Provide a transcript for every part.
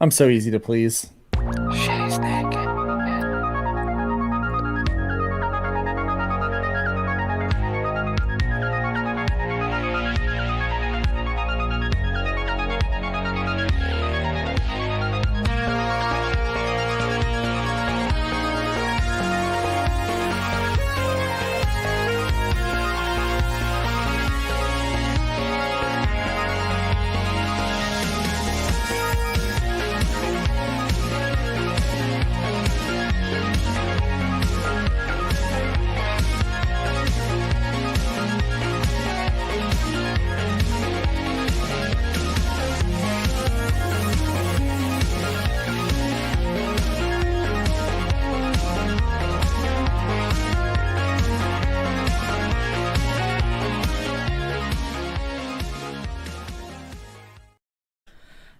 I'm so easy to please. Shae's naked.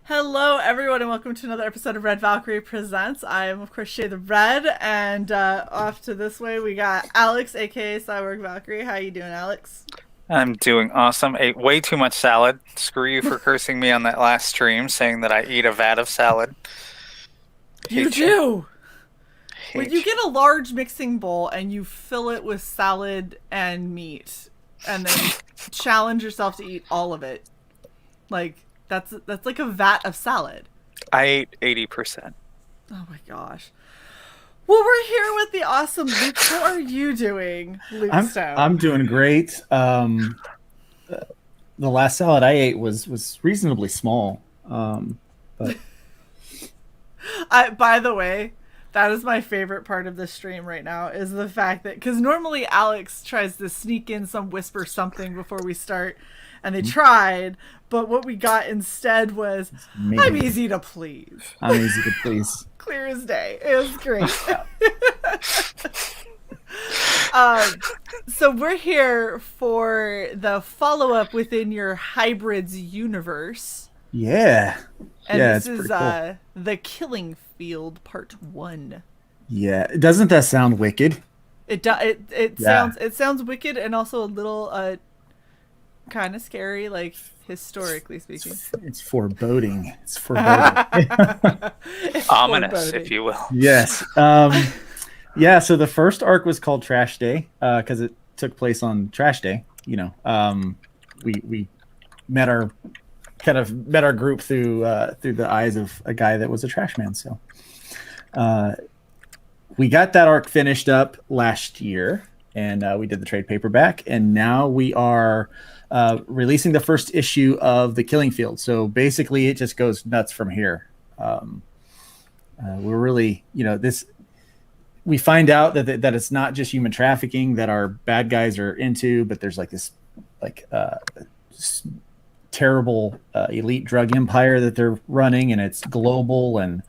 Hello, everyone, and welcome to another episode of Red Valkyrie Presents. I am, of course, Shae the Red, and off to this way we got Alex, aka CY.borg Valkyrie. How you doing, Alex? I'm doing awesome. Ate way too much salad. Screw you for cursing me on that last stream, saying that I eat a vat of salad. You Hate you. do! When you Hate you. get a large mixing bowl and you fill it with salad and meat, and then challenge yourself to eat all of it, like, that's like a vat of salad. I ate 80%. Oh my gosh. Well, we're here with the awesome Luke. How are you doing, Luke I'm Stone? I'm doing great. The last salad I ate was reasonably small. But By the way, that is my favorite part of the stream right now is the fact that because normally Alex tries to sneak in some whisper something before we start, and they tried, but what we got instead was I'm me, easy to please, I'm easy to please. clear as day. It was great. um, so we're here for the follow up within your hybrids universe. Yeah, And yeah, this it's is pretty cool. The Killing Field Part 1. Yeah, doesn't that sound wicked? It Yeah, sounds wicked and also a little kind of scary, like historically speaking. it's foreboding. It's foreboding. It's Ominous, if foreboding. you will. Yes. Yeah. So the first arc was called Trash Day because it took place on Trash Day. We met our met our group through the eyes of a guy that was a trash man. So uh, we got that arc finished up last year, and we did the trade paperback, and now we are releasing the first issue of the Killing Field. So basically, it just goes nuts from here. We're really, this. We find out that it's not just human trafficking that our bad guys are into, but there's like this like terrible elite drug empire that they're running, and it's global and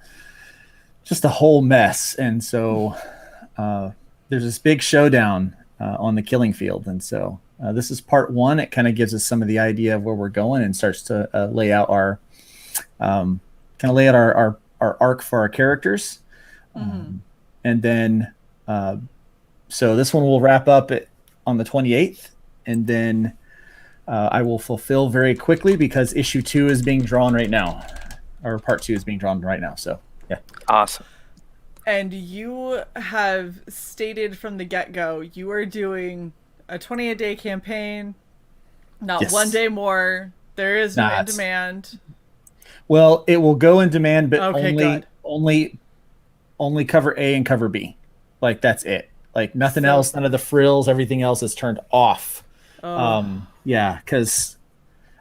just a whole mess. And so there's this big showdown on the Killing Field, and so this is part one. It kind of gives us some of the idea of where we're going and starts to lay out our our arc for our characters. Mm-hmm. And then so this one will wrap up on the 28th, and then I will fulfill very quickly because issue 2 is being drawn right now, or part 2 is being drawn right now. So yeah. Awesome. And you have stated from the get-go you are doing a 28-day campaign, not Yes. one day more. There is no Nah, in demand. well, it will go in demand, but Okay, only good. only cover A and cover B. Like that's it. Like nothing So, else, none of the frills, everything else is turned off. oh, Yeah, because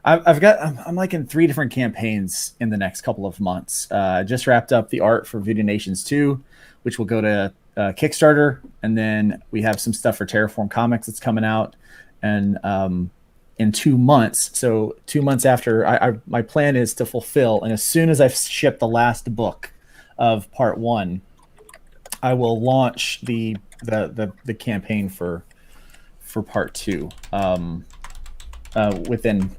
I'm like in 3 different campaigns in the next couple of months. Just wrapped up the art for Voodoo Nations 2, which will go to Kickstarter, and then we have some stuff for Terraform Comics that's coming out, and in 2 months. So 2 months after, my plan is to fulfill, and as soon as I've shipped the last book of part 1, I will launch the campaign for part 2. Within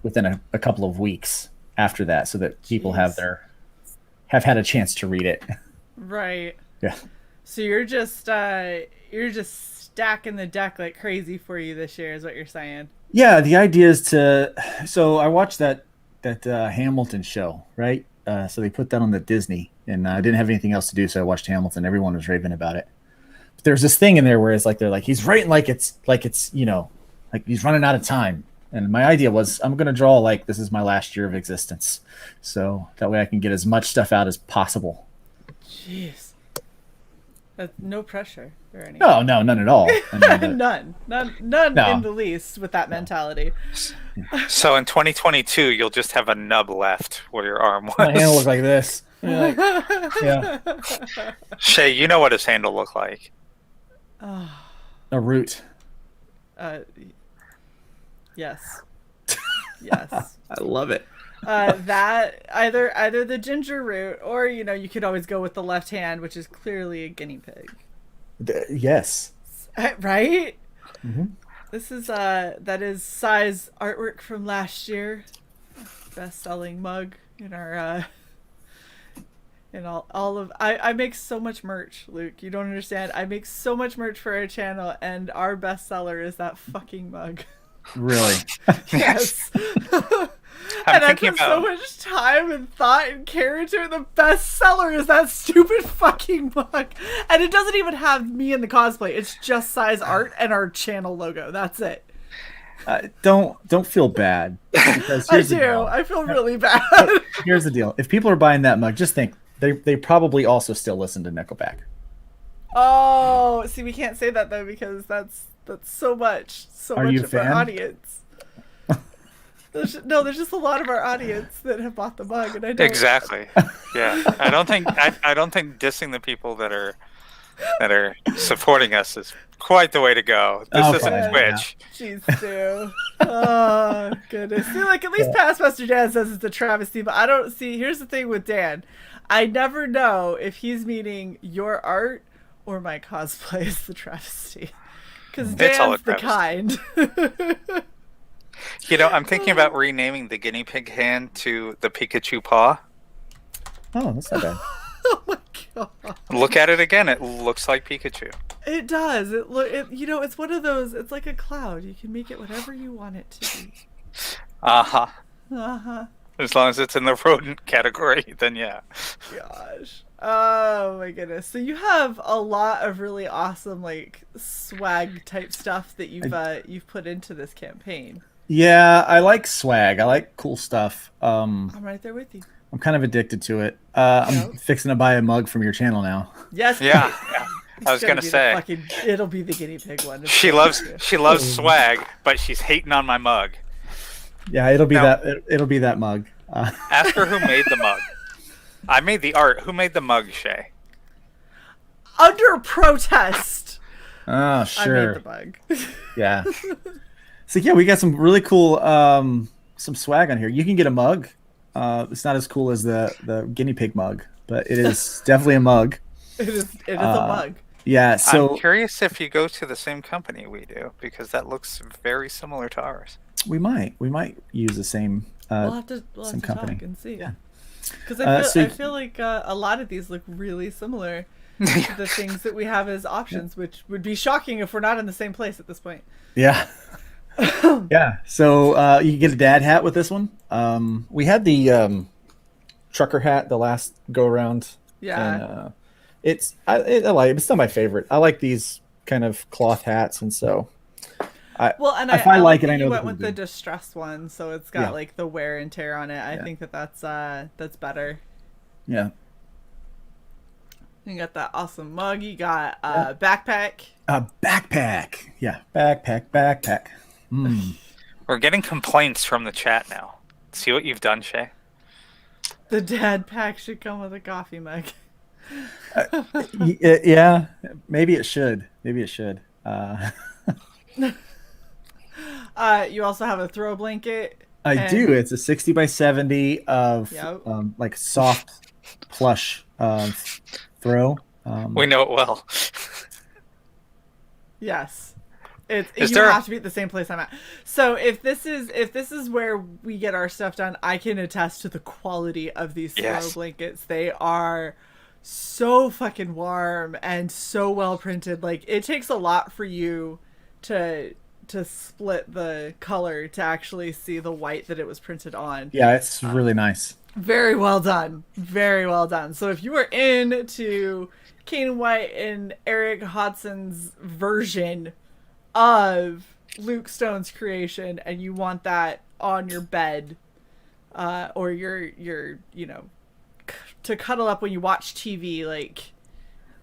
a couple of weeks after that, so that people jeez. have had a chance to read it. Right. Yeah. So you're just stacking the deck like crazy for you this year, is what you're saying. Yeah, the idea is to. So I watched that Hamilton show, right? So they put that on the Disney, and I didn't have anything else to do, so I watched Hamilton. Everyone was raving about it. But there's this thing in there where it's like they're like he's writing like it's like he's running out of time. And my idea was I'm gonna draw like this is my last year of existence, so that way I can get as much stuff out as possible. Jeez. No pressure or anything. No, none at all. I mean, none No. in the least with that mentality. So in 2022, you'll just have a nub left where your arm was. my hand will look like this. Yeah. Shae, you know what his hand will look like. A root. Yes. Yes. I love it. That either the ginger root or you could always go with the left hand, which is clearly a guinea pig. Yes. Right? Mm-hmm. This is that is CY's artwork from last year. Best-selling mug in our in all of I make so much merch, Luke. You don't understand. I make so much merch for our channel, and our bestseller is that fucking mug. Really? Yes. And I put so much time and thought and care into it. The bestseller is that stupid fucking mug. And it doesn't even have me in the cosplay. It's just CY's art and our channel logo. That's it. Don't feel bad. Because I do. I feel really bad. Here's the deal. If people are buying that mug, just think they probably also still listen to Nickelback. Oh, see, we can't say that though because that's so much. Are much you a of fan? our audience. There's just a lot of our audience that have bought the mug, and I don't. Exactly. Yeah, I don't think dissing the people that are supporting us is quite the way to go. This isn't Twitch. Jeez, Stu. Oh goodness. See, like at least past Master Dan says it's a travesty, but I don't see. Here's the thing with Dan, I never know if he's meaning your art or my cosplay is the travesty, because Dan's the kind. I'm thinking about renaming the guinea pig hand to the Pikachu paw. Oh, that's not bad. Oh my god! Look at it again. It looks like Pikachu. It does. It's one of those. It's like a cloud. You can make it whatever you want it to be. As long as it's in the rodent category, then yeah. Gosh. Oh my goodness. So you have a lot of really awesome like swag type stuff that you've put into this campaign. Yeah, I like swag. I like cool stuff. I'm right there with you. I'm kind of addicted to it. I'm fixing to buy a mug from your channel now. Yes. Yeah. I was gonna say it'll be the guinea pig one. She loves swag, but she's hating on my mug. Yeah, it'll be that mug. Ask her who made the mug. I made the art. Who made the mug, Shae? Under protest. Oh, sure. I made the mug. Yeah. So yeah, we got some really cool some swag on here. You can get a mug. It's not as cool as the guinea pig mug, but it is definitely a mug. It is a mug. Yeah, so I'm curious if you go to the same company we do, because that looks very similar to ours. we might use the same We'll have to company. talk and see. Yeah. Because I feel like a lot of these look really similar to the things that we have as options, which would be shocking if we're not in the same place at this point. Yeah. Yeah. So you can get a dad hat with this one. We had the trucker hat the last go around. Yeah. And, I like it. It's not my favorite. I like these kind of cloth hats, and so I like it. I know you went with the distressed one, so it's got like the wear and tear on it. I think that's better. Yeah. You got that awesome mug. You got a backpack. A backpack. Yeah. Backpack. We're getting complaints from the chat now. See what you've done, Shae? The dad pack should come with a coffee mug. Yeah. Maybe it should. You also have a throw blanket. I do. It's a 60 by 70 of like soft plush throw. We know it well. Yes. You have to be at the same place I'm at. So if this is where we get our stuff done, I can attest to the quality of these throw blankets. They are so fucking warm and so well printed. Like, it takes a lot for you to split the color to actually see the white that it was printed on. Yeah, it's really nice. Very well done. Very well done. So if you are into Kane White and Eric Hodson's version of Luke Stone's creation and you want that on your bed, or your to cuddle up when you watch TV, like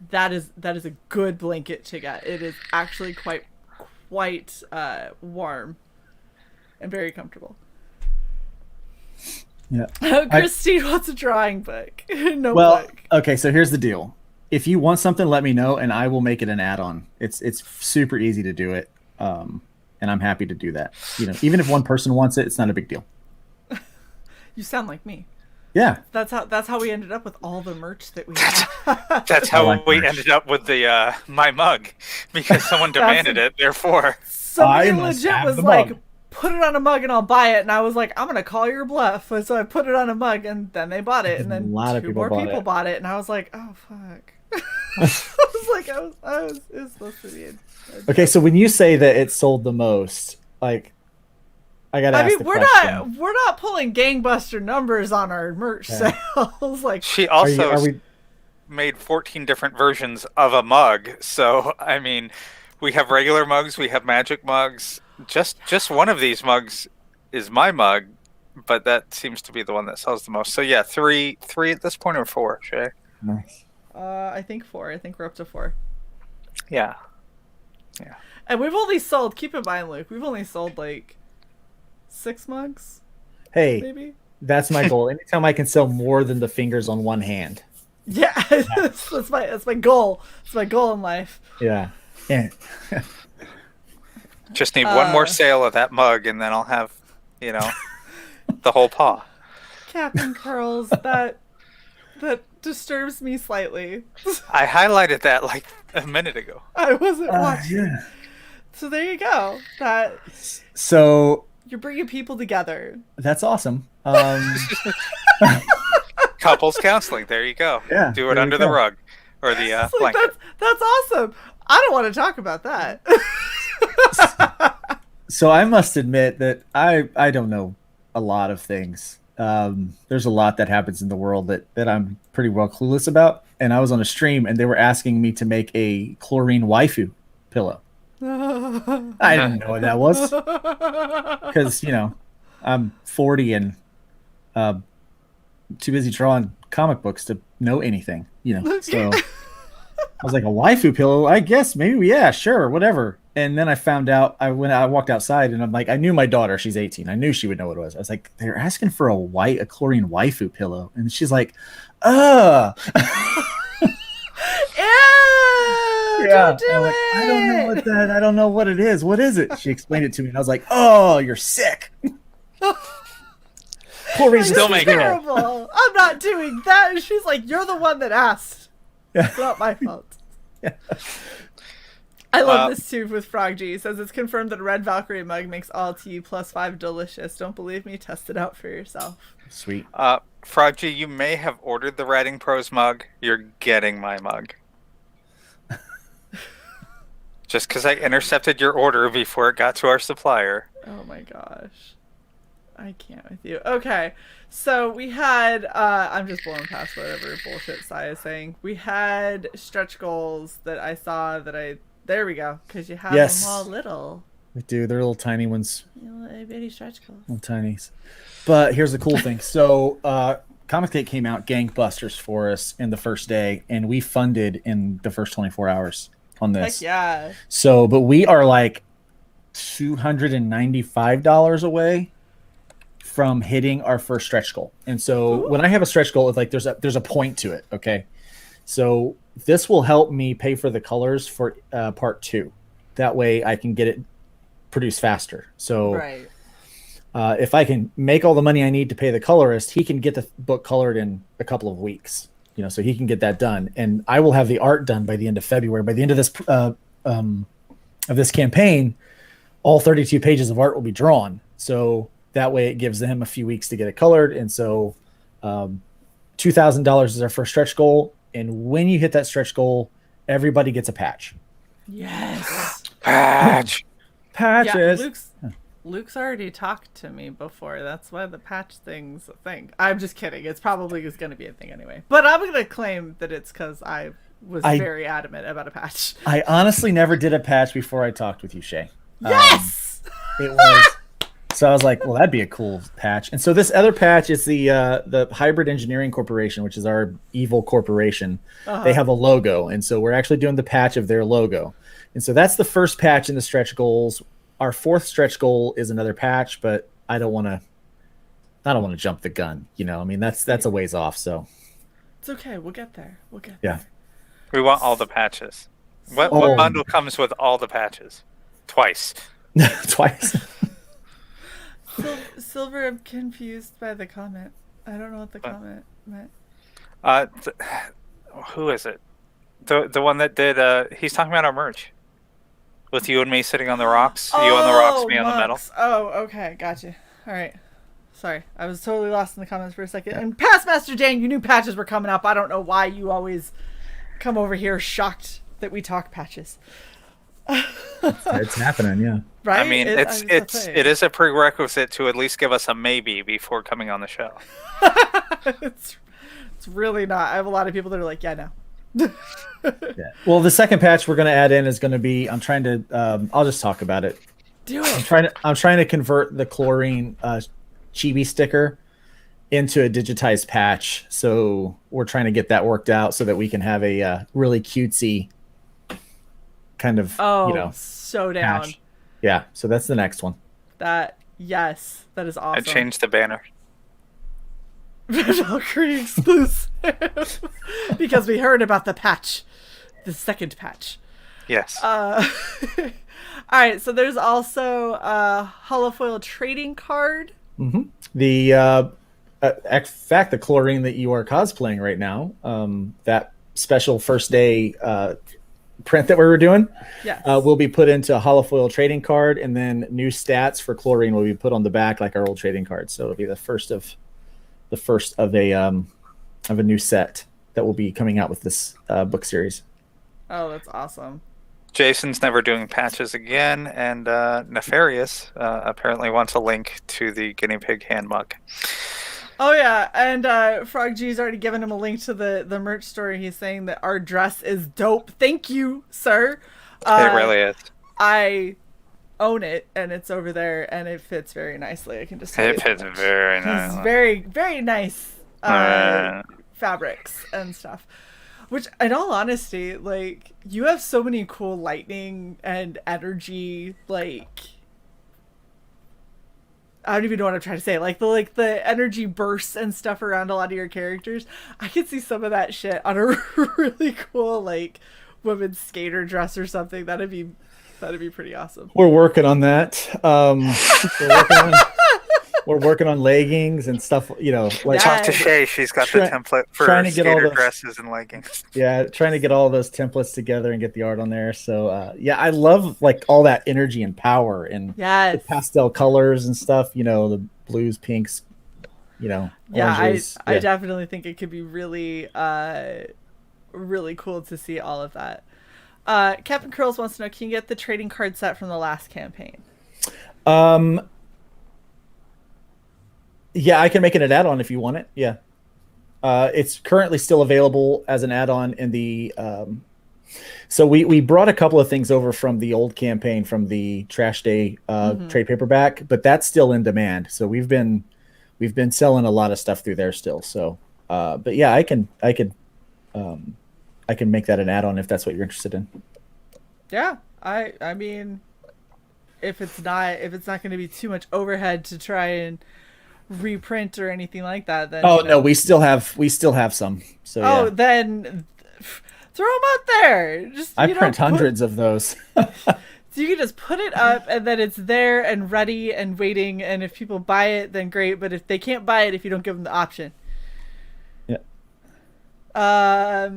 that is a good blanket to get. It is actually quite warm and very comfortable. Yeah. Christine wants a drawing book. Well, okay, so here's the deal. If you want something, let me know, and I will make it an add-on. It's super easy to do it, and I'm happy to do that. Even if one person wants it, it's not a big deal. You sound like me. Yeah. That's how we ended up with all the merch that we have. That's how we ended up with the my mug, because someone demanded it. Therefore, somebody legit was like, put it on a mug and I'll buy it. And I was like, I'm going to call your bluff. And so I put it on a mug and then they bought it. And then two more people bought it. And I was like, oh, fuck. I was like, it was supposed to be okay, so when you say that it sold the most, like, I gotta ask the question. We're not pulling gangbuster numbers on our merch sales. Like, she also made 14 different versions of a mug. So, I mean, we have regular mugs, we have magic mugs. Just one of these mugs is my mug, but that seems to be the one that sells the most. So yeah, three at this point, or 4, Shae? Nice. I think 4. I think we're up to 4. Yeah. And we've only sold, keep in mind, Luke, we've only sold like 6 mugs. Hey, maybe. That's my goal. Anytime I can sell more than the fingers on one hand. Yeah, that's my goal. It's my goal in life. Yeah. Just need one more sale of that mug, and then I'll have, the whole paw. Captain Curls, that disturbs me slightly. I highlighted that like a minute ago. I wasn't watching. Yeah. So there you go. So you're bringing people together. That's awesome. Couples counseling. There you go. Yeah. Do it under the rug or the blanket. That's awesome. I don't want to talk about that. So I must admit that I don't know a lot of things. There's a lot that happens in the world that I'm pretty well clueless about. And I was on a stream and they were asking me to make a chlorine waifu pillow. I didn't know what that was. Because, I'm 40 and too busy drawing comic books to know anything, So I was like, a waifu pillow? I guess, maybe, yeah, sure, whatever. And then I found out, I walked outside and I'm like, I knew my daughter, she's 18. I knew she would know what it was. I was like, they're asking for a chlorine waifu pillow. And she's like, yeah, don't do it. Like, I don't know what it is. What is it? She explained it to me and I was like, oh, you're sick. Chlorine still make terrible. I'm not doing that. And she's like, you're the one that asked. Yeah. It's not my fault. Yeah. I love this too with Frog G. It says it's confirmed that a Red Valkyrie mug makes all tea +5 delicious. Don't believe me? Test it out for yourself. Sweet. Frog G, you may have ordered the Writing Pros mug. You're getting my mug. Just because I intercepted your order before it got to our supplier. Oh my gosh. I can't with you. Okay. So we had, I'm just blowing past whatever bullshit Sai is saying. We had stretch goals that I saw there we go. Because you have them all little. We do. They're little tiny ones. Little bitty stretch goals. Little tinies. But here's the cool thing. So Comic came out gangbusters for us in the first day. And we funded in the first 24 hours on this. Heck yeah. So, but we are like $295 away from hitting our first stretch goal. And so when I have a stretch goal, it's like there's a point to it. Okay. So this will help me pay for the colors for part 2. That way I can get it produced faster. So right. If I can make all the money I need to pay the colorist, he can get the book colored in a couple of weeks, so he can get that done. And I will have the art done by the end of February. By the end of this campaign, all 32 pages of art will be drawn. So that way it gives them a few weeks to get it colored. And so $2,000 is our first stretch goal. And when you hit that stretch goal, everybody gets a patch. Yes. Patch. Patches. Yeah, Luke's already talked to me before. That's why the patch thing's a thing. I'm just kidding. It's probably is going to be a thing anyway. But I'm going to claim that it's because I was very adamant about a patch. I honestly never did a patch before I talked with you, Shae. Yes! It was. So I was like, well, that'd be a cool patch. And so this other patch is the Hybrid Engineering Corporation, which is our evil corporation. They have a logo. And so we're actually doing the patch of their logo. And so that's the first patch in the stretch goals. Our fourth stretch goal is another patch, but I don't want to jump the gun. You know, I mean, that's a ways off. So it's okay. We'll get there. Yeah. We want all the patches. What bundle comes with all the patches? Twice. Twice. Silver, I'm confused by the comment. I don't know what the comment meant. Who is it? The one that did. He's talking about our merch. With you and me sitting on the rocks. You on the rocks, me on the metal. Oh, okay. Gotcha. All right. Sorry. I was totally lost in the comments for a second. And past Master Dan, you knew patches were coming up. I don't know why you always come over here shocked that we talk patches. It's happening, yeah. Right? I mean, it is a prerequisite to at least give us a maybe before coming on the show. It's really not. I have a lot of people that are like, yeah, no. Yeah. Well, the second patch we're going to add in is going to be. I'm trying to. I'll just talk about it. Do it. I'm trying to convert the chlorine chibi sticker into a digitized patch. So we're trying to get that worked out so that we can have a really cutesy kind of. So down. Patch. Yeah. So that's the next one. That is awesome. I changed the banner. Red Valkyrie exclusive because we heard about the patch, the second patch. Yes. All right. So there's also a holofoil trading card. Mm-hmm. The in fact, the chlorine that you are cosplaying right now, that special first day print that we were doing, will be put into a holofoil trading card, and then new stats for chlorine will be put on the back like our old trading cards. So it'll be the first of a new set that will be coming out with this book series. Oh, that's awesome. Jason's never doing patches again, and Nefarious apparently wants a link to the guinea pig handbook. Oh yeah, and Frog G's already given him a link to the merch store. He's saying that our dress is dope. Thank you, sir. It really is. I own it, and it's over there, and it fits very nicely. I can just tell it fits very nice. It's very, very nice fabrics and stuff. Which, in all honesty, like, you have so many cool lightning and energy, like, I don't even know what I'm trying to say. Like the energy bursts and stuff around a lot of your characters. I could see some of that shit on a really cool, like, women's skater dress or something. That'd be pretty awesome. We're working on that. We're working on leggings and stuff. You know, like talk to Shae. She's got the template for skater dresses and leggings. Yeah, trying to get all those templates together and get the art on there. So I love like all that energy and power and the pastel colors and stuff. You know, the blues, pinks. You know, oranges. I definitely think it could be really, really cool to see all of that. Captain Curls wants to know, can you get the trading card set from the last campaign? Yeah, I can make it an add-on if you want it. Yeah. It's currently still available as an add-on in the... So we brought a couple of things over from the old campaign, from the Trash Day trade paperback, but that's still in demand. So we've been selling a lot of stuff through there still. So, but yeah, I can make that an add-on if that's what you're interested in. Yeah, I mean, if it's not going to be too much overhead to try and reprint or anything like that, then no, we still have some. So then throw them out there. I print hundreds of those. So you can just put it up, and then it's there and ready and waiting. And if people buy it, then great. But if they can't buy it, if you don't give them the option, yeah. All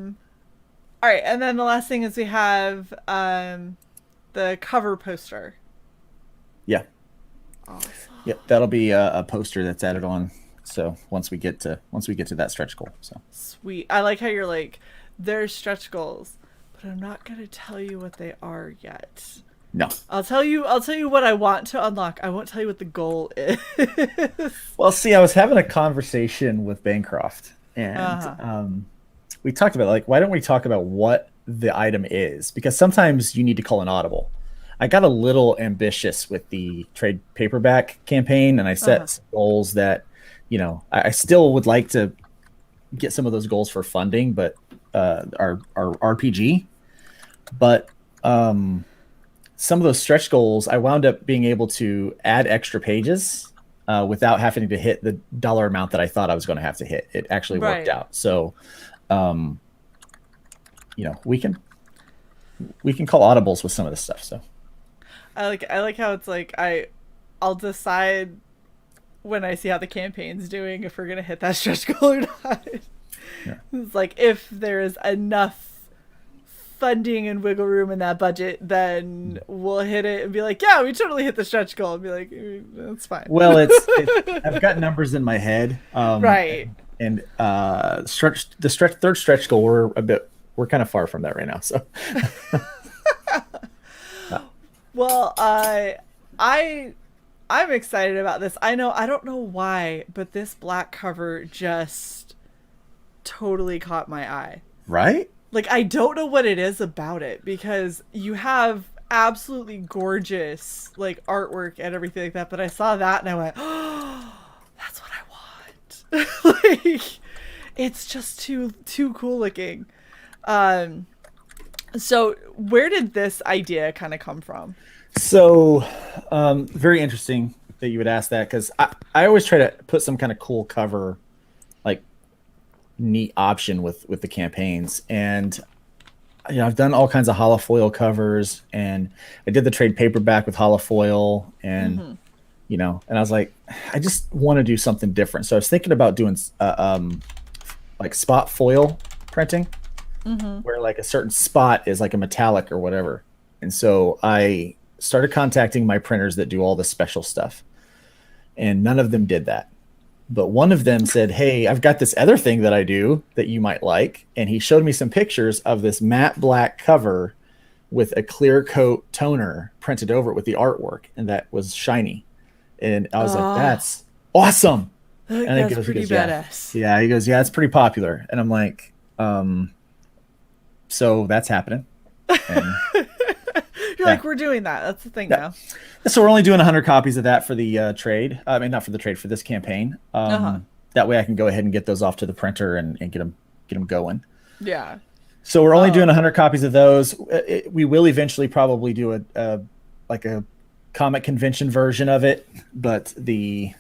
right, and then the last thing is we have the cover poster. Yeah. Awesome. Yep, that'll be a poster that's added on. So once we get to that stretch goal. So sweet. I like how you're like, there's stretch goals, but I'm not gonna tell you what they are yet. No. I'll tell you what I want to unlock. I won't tell you what the goal is. Well, see, I was having a conversation with Bancroft, and Uh-huh. we talked about like, why don't we talk about what the item is? Because sometimes you need to call an audible. I got a little ambitious with the trade paperback campaign, and I Uh-huh. set some goals that, I still would like to get some of those goals for funding, but our RPG. But some of those stretch goals, I wound up being able to add extra pages without having to hit the dollar amount that I thought I was going to have to hit. It actually worked Right. out. So, um, we can call audibles with some of this stuff. So, I like how it's like I'll decide when I see how the campaign's doing if we're gonna hit that stretch goal or not. yeah. It's like if there is enough funding and wiggle room in that budget, then we'll hit it and be like, yeah, we totally hit the stretch goal. And be like, that's fine. Well, I've got numbers in my head. Right. And third stretch goal, we're kind of far from that right now. So, Well, I'm excited about this. I don't know why, but this black cover just totally caught my eye. right? Like, I don't know what it is about it because you have absolutely gorgeous like artwork and everything like that, but I saw that and I went, "Oh, that's what I want." Like, it's just too cool looking. Um so where did this idea kind of come from? So, very interesting that you would ask that, because I always try to put some kind of cool cover, like neat option with the campaigns. And I've done all kinds of holofoil covers, and I did the trade paperback with holofoil, and and I was like, I just want to do something different. So I was thinking about doing like spot foil printing, where like a certain spot is like a metallic or whatever. And so I started contacting my printers that do all the special stuff, and none of them did that. But one of them said, "Hey, I've got this other thing that I do that you might like." And he showed me some pictures of this matte black cover with a clear coat toner printed over it with the artwork, and that was shiny. And I was like, Oh, "That's awesome." And that's he pretty goes, "Yeah, badass. yeah." He goes, "Yeah, it's pretty popular." And I'm like, "So that's happening." And You're yeah, like, we're doing that. That's the thing yeah. now. So we're only doing 100 copies of that for the trade. I mean, not for the trade, for this campaign. Uh-huh. That way I can go ahead and get those off to the printer and get them going. Yeah. So we're only doing Oh. 100 copies of those. We will eventually probably do a comic convention version of it, but the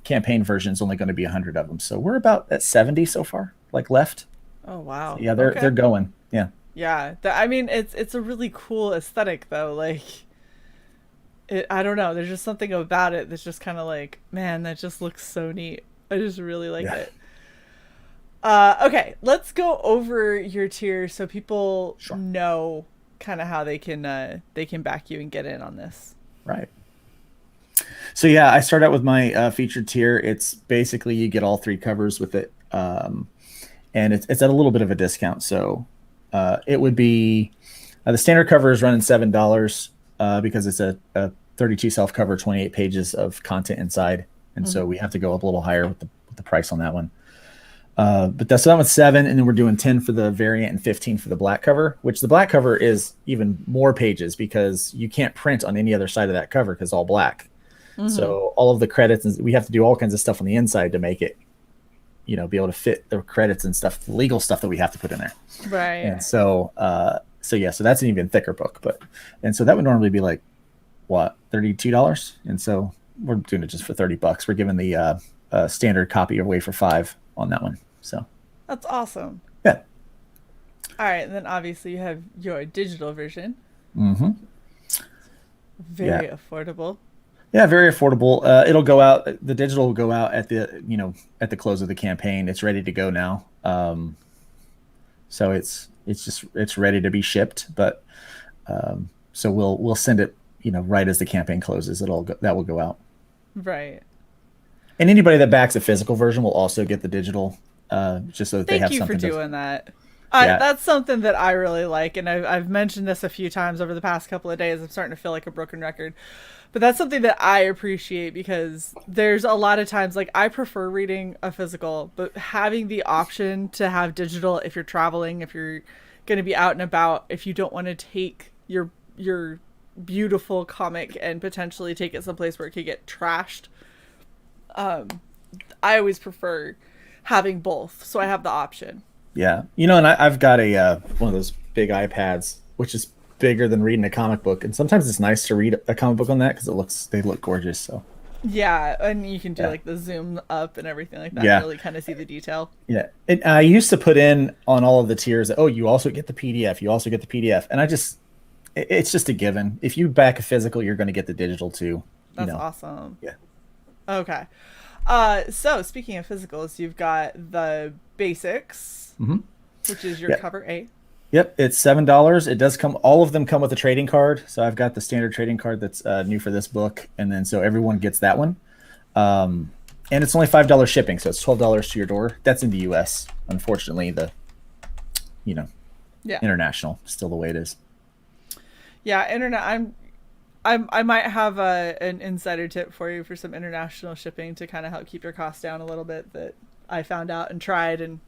campaign version is only going to be 100 of them. So we're about at 70 so far, like left. Oh wow. Yeah, they're Okay. going. Yeah. Yeah. I mean, it's a really cool aesthetic though. Like, I don't know. There's just something about it that's just kind of like, man, that just looks so neat. I just really like Yeah. it. Okay, let's go over your tier so people Sure. know kind of how they can back you and get in on this. Right. So yeah, I start out with my featured tier. It's basically you get all three covers with it, and it's at a little bit of a discount. So it would be the standard cover is running $7 because it's a 32 self cover, 28 pages of content inside, and so we have to go up a little higher with the price on that one. But so that one's 7, and then we're doing 10 for the variant and 15 for the black cover, which the black cover is even more pages because you can't print on any other side of that cover because it's all black. So all of the credits, and we have to do all kinds of stuff on the inside to make it, be able to fit the credits and stuff, legal stuff that we have to put in there. Right. And so that's an even thicker book, and so that would normally be like, what, $32? And so we're doing it just for $30. We're giving the standard copy away for $5 on that one. So That's awesome. yeah. All right, and then obviously you have your digital version. Mm-hmm. Very Yeah. affordable. Yeah, very affordable. It'll go out. The digital will go out at the close of the campaign. It's ready to go now. So it's ready to be shipped. But so we'll send it right as the campaign closes. That will go out. Right. And anybody that backs a physical version will also get the digital, just so that they Thank have you for something. doing that. That's something that I really like, and I've mentioned this a few times over the past couple of days. I'm starting to feel like a broken record. But that's something that I appreciate because there's a lot of times, like, I prefer reading a physical, but having the option to have digital if you're traveling, if you're going to be out and about, if you don't want to take your beautiful comic and potentially take it someplace where it could get trashed. I always prefer having both, so I have the option. Yeah, and I've got a one of those big iPads, which is bigger than reading a comic book, and sometimes it's nice to read a comic book on that because they look gorgeous. So yeah, and you can do like the zoom up and everything like that. Yeah. Really kind of see the detail. Yeah, and I used to put in on all of the tiers. Oh, you also get the PDF. You also get the PDF, and it's just a given. If you back a physical, you're going to get the digital too. That's awesome. Yeah. Okay. So speaking of physicals, you've got the basics, which is your cover A. Yep, it's $7. It does come. All of them come with a trading card. So I've got the standard trading card that's new for this book, and then so everyone gets that one. And it's only $5 shipping, so it's $12 to your door. That's in the U.S. Unfortunately, international still the way it is. Yeah, internet. I might have an insider tip for you for some international shipping to kind of help keep your costs down a little bit that I found out and tried, and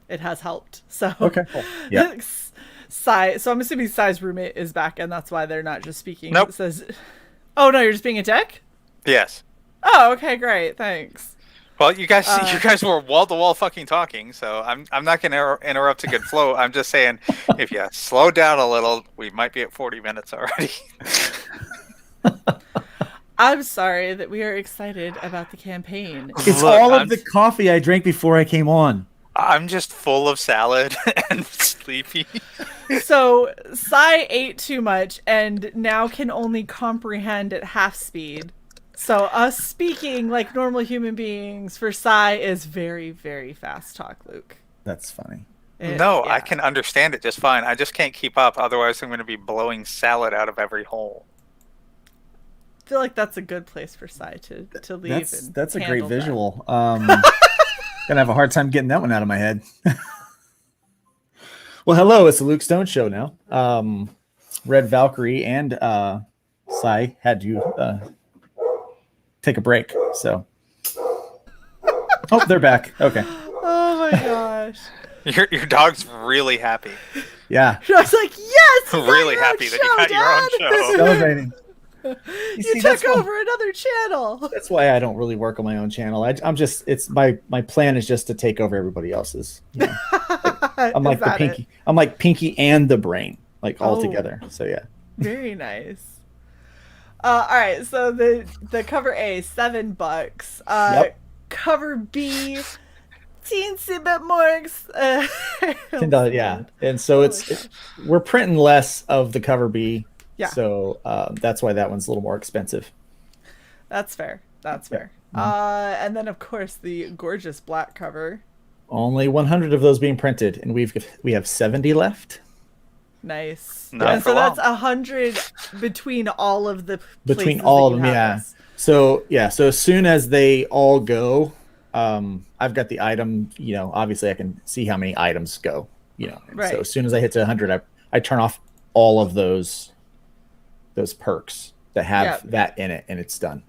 it has helped. So okay, cool. Yeah. So I'm assuming Cy's roommate is back, and that's why they're not just speaking. Nope. It says, "Oh no, you're just being a dick." Yes. Oh, okay, great, thanks. Well, you guys were wall to wall fucking talking, so I'm not going to interrupt a good flow. I'm just saying, if you slow down a little, we might be at 40 minutes already. I'm sorry that we are excited about the campaign. It's all of the coffee I drank before I came on. I'm just full of salad and sleepy. So, Cy ate too much and now can only comprehend at half speed. So, us speaking like normal human beings for Cy is very, very fast talk, Luke. That's funny. I can understand it just fine. I just can't keep up. Otherwise, I'm going to be blowing salad out of every hole. I feel like that's a good place for Cy to leave. That's a great visual. Gonna have a hard time getting that one out of my head. Well, hello, it's the Luke Stone Show now. Red Valkyrie and Cy had to take a break, so. Oh, they're back. Okay. Oh my gosh. Your dog's really happy. Yeah. I was like, yes! Really happy that you got your own show. Celebrating. You took over another channel. That's why I don't really work on my own channel. I'm just my plan is just to take over everybody else's. I'm like the Pinky. I'm like Pinky and the Brain, like all together. So yeah. Very nice. All right, so the cover A, $7. Yep. Cover B, teensy bit more. $10, yeah. And so we're printing less of the cover B. Yeah. So that's why that one's a little more expensive. That's fair. That's fair. Mm-hmm. And then of course the gorgeous black cover. Only 100 of those being printed, and we have 70 left. Nice. Not and for so long. that's 100 between all of the Between all of them, yeah. So as soon as they all go, I've got the item. Obviously I can see how many items go. Right. So as soon as I hit to 100, I turn off all of those perks that have that in it, and it's done.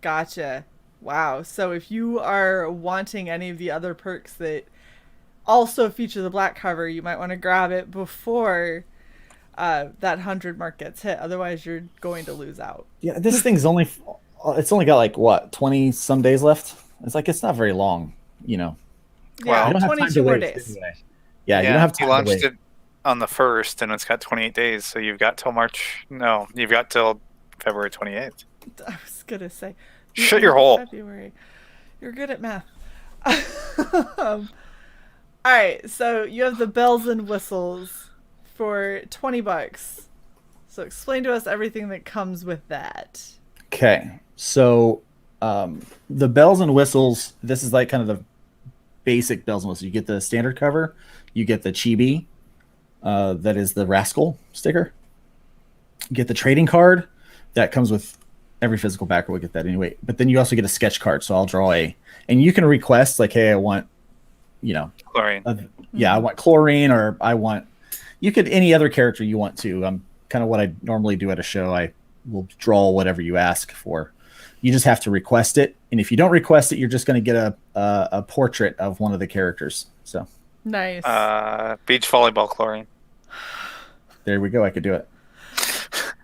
Gotcha. Wow. So if you are wanting any of the other perks that also feature the black cover, you might want to grab it before that 100 mark gets hit. Otherwise, you're going to lose out. Yeah, this thing's only got like what 20 some days left. It's not very long. Yeah, Well, 22 more days. Anyway. Yeah, you don't have time you launched to wait. it on the 1st, and it's got 28 days, so you've got till March. No, you've got till February 28th. I was gonna say. Shut your hole. February. You're good at math. All right, so you have the bells and whistles for $20. So explain to us everything that comes with that. Okay, so the bells and whistles. This is like kind of the basic bells and whistles. You get the standard cover. You get the chibi. That is the Rascal sticker. You get the trading card that comes with every physical backer. Will get that anyway. But then you also get a sketch card. So I'll draw and you can request like, hey, I want, Chlorine. I want chlorine, or I want, you could, any other character you want to. Kind of what I normally do at a show. I will draw whatever you ask for. You just have to request it, and if you don't request it, you're just going to get a portrait of one of the characters. So nice. Beach volleyball chlorine. There we go. I could do it.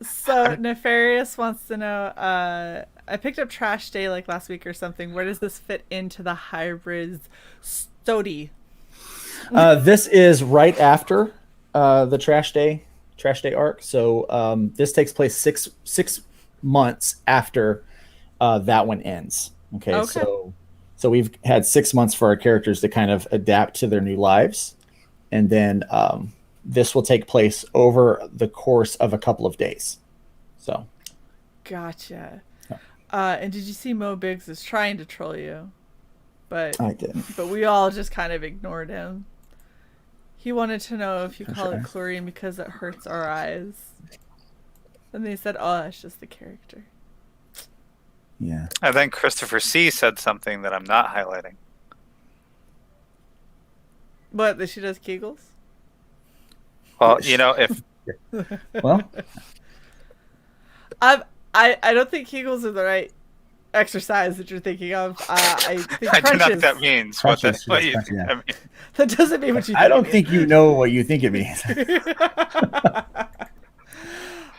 So Nefarious wants to know, I picked up Trash Day like last week or something. Where does this fit into the hybrids Stody? This is right after the Trash Day arc. So this takes place six months after that one ends. Okay. So we've had 6 months for our characters to kind of adapt to their new lives, and then this will take place over the course of a couple of days. So, gotcha. And did you see Mo Biggs is trying to troll you? But I didn't. But we all just kind of ignored him. He wanted to know if you call it chlorine because it hurts our eyes. And they said, "Oh, that's just the character." Yeah. And then Christopher C. said something that I'm not highlighting. What? That she does Kegels? Well, if Well, I don't think Kegels are the right exercise that you're thinking of. I think I don't know crunches. what that means. What you think that means. That doesn't mean what you think. I don't think you know what you think it means.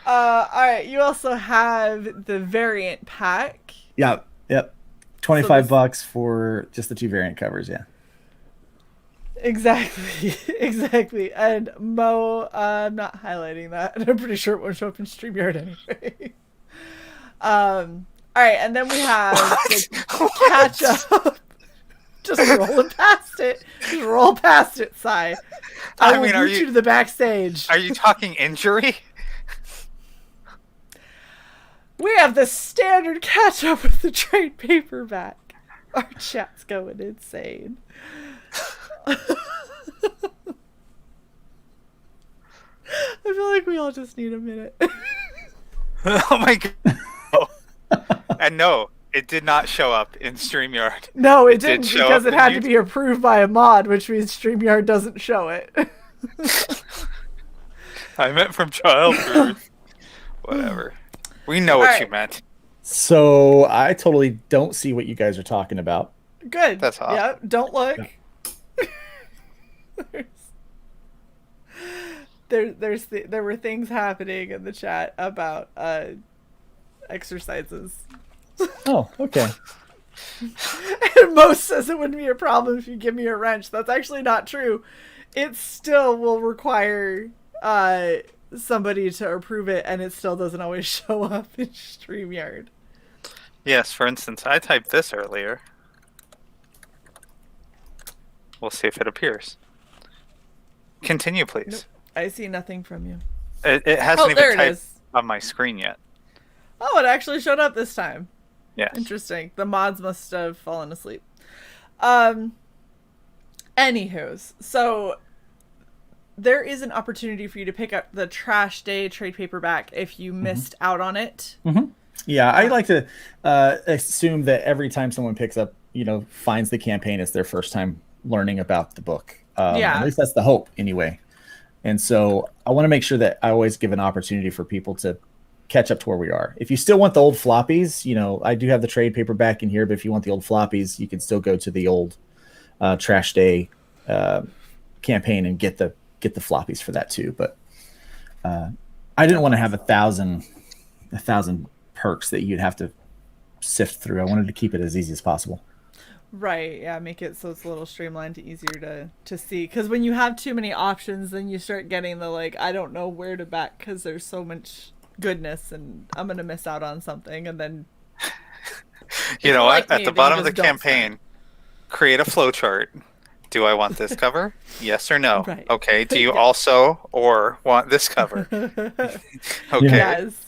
All right. You also have the variant pack. Yep. $25 for just the 2 variant covers. Yeah. Exactly. And Mo, I'm not highlighting that. And I'm pretty sure it won't show up in StreamYard anyway. All right, and then we have the catch up. Just rolling past it. Just roll past it, Sai. I will root you to the backstage. Are you talking injury? We have the standard catch up with the trade paperback. Our chat's going insane. I feel like we all just need a minute. Oh my god. Oh. And no, it did not show up in StreamYard. No, it didn't, because it had to be approved by a mod, which means StreamYard doesn't show it. I meant from childhood. Whatever. We know what you meant. So I totally don't see what you guys are talking about. Good. That's awesome. Yeah, don't look. Yeah. There were things happening in the chat about exercises. Oh, okay. And Most says it wouldn't be a problem if you give me a wrench. That's actually not true. It still will require somebody to approve it, and it still doesn't always show up in StreamYard. Yes, for instance, I typed this earlier. We'll see if it appears. Continue, please. Nope. I see nothing from you. It hasn't even typed is. on my screen yet. Oh, it actually showed up this time. Yes. Interesting. The mods must have fallen asleep. Anywho's, so there is an opportunity for you to pick up the Trash Day trade paperback if you missed out on it. Mm-hmm. Yeah, I like to assume that every time someone picks up, finds the campaign, it's their first time learning about the book. At least that's the hope, anyway. And so I want to make sure that I always give an opportunity for people to catch up to where we are. If you still want the old floppies, I do have the trade paperback in here, but if you want the old floppies, you can still go to the old Trash Day campaign and get the floppies for that too. But I didn't want to have a thousand perks that you'd have to sift through. I wanted to keep it as easy as possible. Right, yeah, make it so it's a little streamlined and easier to see. Because when you have too many options, then you start getting the, I don't know where to back because there's so much goodness and I'm going to miss out on something. And then... you know what? At the bottom of the campaign, create a flowchart. Do I want this cover? Yes or no? Right. Okay, do you also or want this cover? Okay. Yes.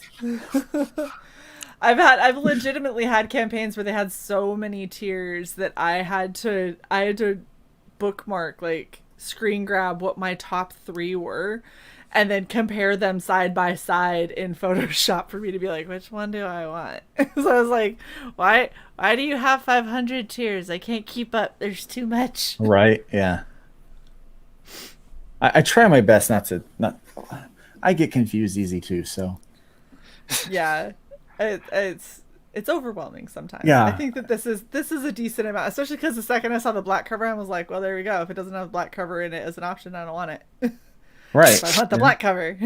I've legitimately had campaigns where they had so many tiers that I had to bookmark screen grab what my top 3 were and then compare them side by side in Photoshop for me to be like, which one do I want? So I was like, why do you have 500 tiers? I can't keep up. There's too much. Right. Yeah. I try my best not. I get confused easy too. So. Yeah, it's overwhelming sometimes. Yeah. I think that this is a decent amount, especially because the second I saw the black cover, I was like, well, there we go. If it doesn't have black cover in it as an option, I don't want it. Right. So I want the black cover.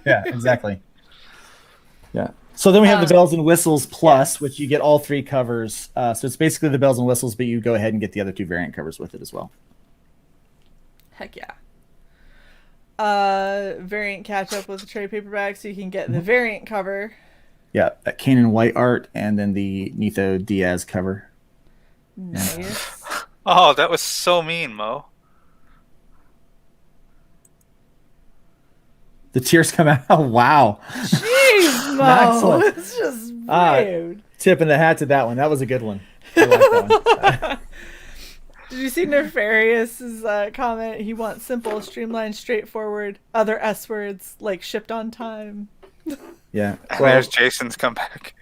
Yeah, exactly. Yeah. So then we have the bells and whistles plus, yes, which you get all 3 covers. So it's basically the bells and whistles, but you go ahead and get the other 2 variant covers with it as well. Heck yeah. Variant catch up with the trade paperback, so you can get the variant cover. Yeah, that Kanan White art, and then the Nitho Diaz cover. Nice. Oh, that was so mean, Mo. The tears come out. Oh, wow. Jeez, Mo. Excellent. It's just rude. Tip in the hat to that one. That was a good one. I like that one. Did you see Nefarious' comment? He wants simple, streamlined, straightforward, other S words like shipped on time. Yeah. And there's Jason's comeback.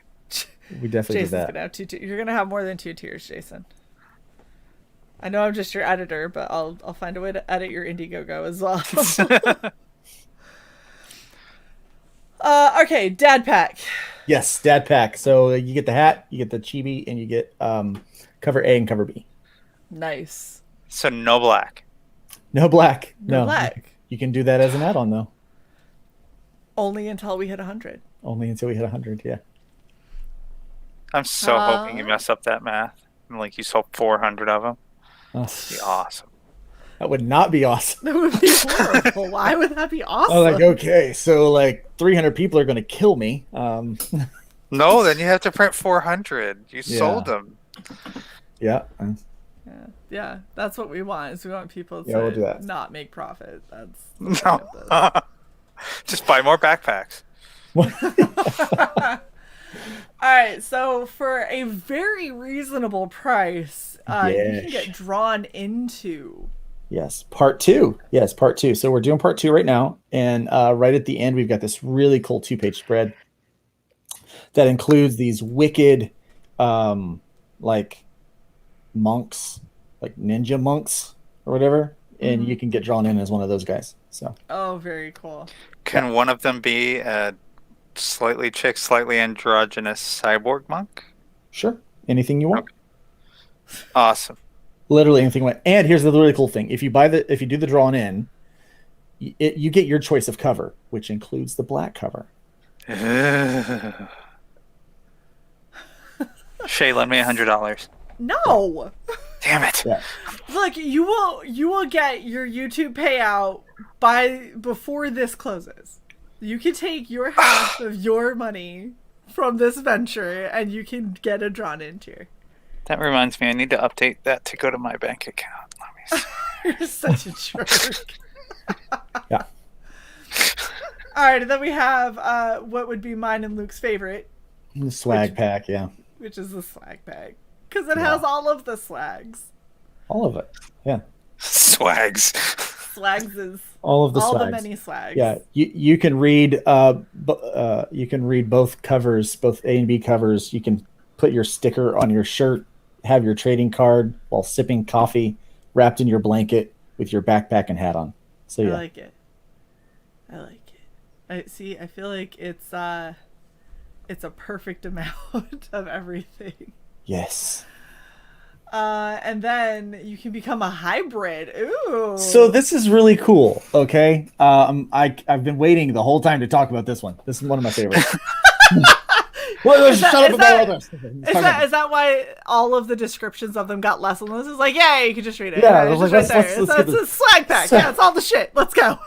We definitely Jason's did that. Gonna have 2 You're going to have more than 2 tiers, Jason. I know I'm just your editor, but I'll find a way to edit your Indiegogo as well. Okay, Dad Pack. Yes, Dad Pack. So you get the hat, you get the chibi, and you get cover A and cover B. Nice. So no black. No black. No black. You can do that as an add-on, though. Only until we hit 100. Only until we hit 100, yeah. I'm so hoping you mess up that math. And like you sold 400 of them. That'd be awesome. That would not be awesome. That would be horrible. Why would that be awesome? I was like, okay, so like 300 people are going to kill me. No, then you have to print 400. You sold them. Yeah. Yeah, that's what we want. Is we want people to we'll do that. not make profit. That's no. Just buy more backpacks. All right, so for a very reasonable price, you can get drawn into. Yes, part 2. Yes, part 2. So we're doing part 2 right now, and right at the end, we've got this really cool 2-page spread that includes these wicked, like monks, like ninja monks or whatever, and you can get drawn in as one of those guys. So. Oh, very cool. Can one of them be a slightly chick, slightly androgynous cyborg monk? Sure, anything you want. Okay. Awesome. Literally anything you want. And here's the really cool thing: if you do the drawn in, you get your choice of cover, which includes the black cover. Shae, lend me $100. No. Damn it. Yeah. Look, you will get your YouTube payout before this closes. You can take your half of your money from this venture, and you can get a drawn in tier. That reminds me, I need to update that to go to my bank account. Let me see. You're such a jerk. Yeah. All right, and then we have what would be mine and Luke's favorite. The swag pack, yeah. Which is the swag pack. Because it has all of the swags. All of it, yeah. Swags. Swags is all of the all swags. the many swags. Yeah, you can read you can read both covers, both A and B covers. You can put your sticker on your shirt, have your trading card while sipping coffee, wrapped in your blanket with your backpack and hat on. So yeah, I like it. I feel like it's a perfect amount of everything. Yes. And then you can become a hybrid. Ooh. So this is really cool. Okay. I've been waiting the whole time to talk about this one. This is one of my favorites. Is that why all of the descriptions of them got less and less? It's like, yeah, you can just read it. Yeah, it's just right there. It's a swag pack. Yeah, it's all the shit. Let's go.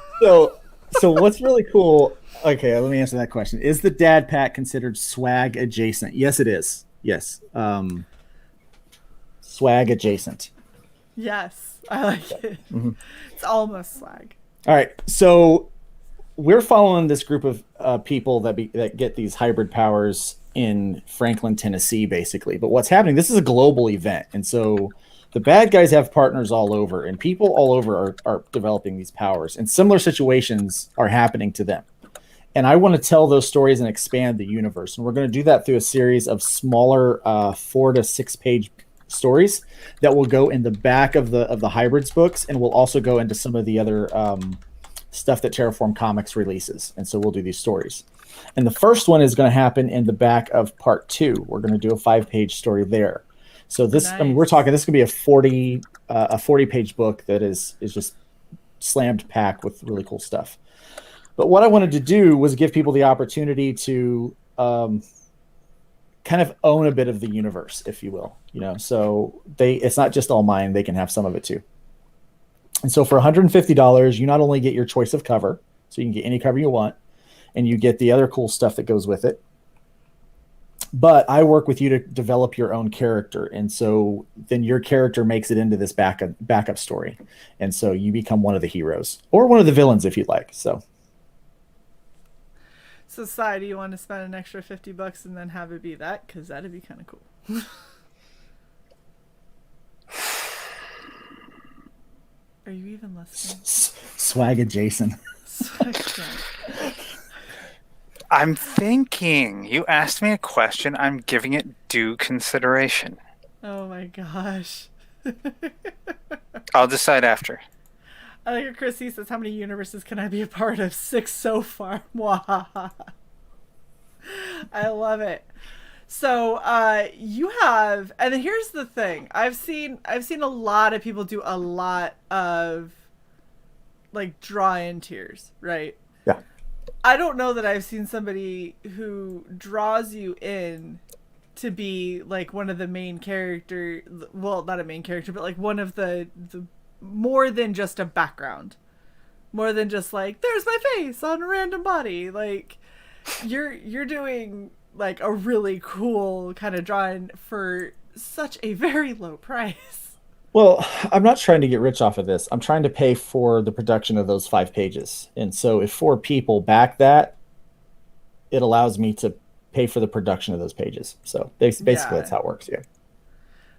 So what's really cool? Okay, let me answer that question. Is the dad pack considered swag adjacent? Yes, it is. Yes. Swag adjacent. Yes, I like it. Mm-hmm. It's almost swag. All right, so we're following this group of people that get these hybrid powers in Franklin, Tennessee, basically. But what's happening? This is a global event, and so The bad guys have partners all over, and people all over are developing these powers, and similar situations are happening to them. And I want to tell those stories and expand the universe. And we're going to do that through a series of smaller 4 to 6 page stories that will go in the back of the hybrids books, and will also go into some of the other stuff that Terraform Comics releases. And so we'll do these stories. And the first one is going to happen in the back of part 2. We're going to do a 5-page story there. So this, nice. I mean, we're talking, this could be a 40-page book that is just slammed packed with really cool stuff. But what I wanted to do was give people the opportunity to kind of own a bit of the universe, if you will. So it's not just all mine; they can have some of it too. And so for $150, you not only get your choice of cover, so you can get any cover you want, and you get the other cool stuff that goes with it. But I work with you to develop your own character, and so then your character makes it into this backup story, and so you become one of the heroes or one of the villains if you'd like. So CY, do you want to spend an extra $50 and then have it be that? Because that'd be kind of cool. Are you even listening? Swag Jason. I'm thinking. You asked me a question. I'm giving it due consideration. Oh my gosh. I'll decide after. I think Chris says, how many universes can I be a part of? 6 so far. I love it. So you have, and here's the thing. I've seen a lot of people do a lot of like draw-in tiers, right? Yeah. I don't know that I've seen somebody who draws you in to be like one of the main character, well, not a main character, but like one of the more than just a background, more than just like there's my face on a random body. Like you're doing like a really cool kind of drawing for such a very low price. Well, I'm not trying to get rich off of this. I'm trying to pay for the production of those 5 pages. And so if 4 people back that, it allows me to pay for the production of those pages. So basically that's how it works. Yeah.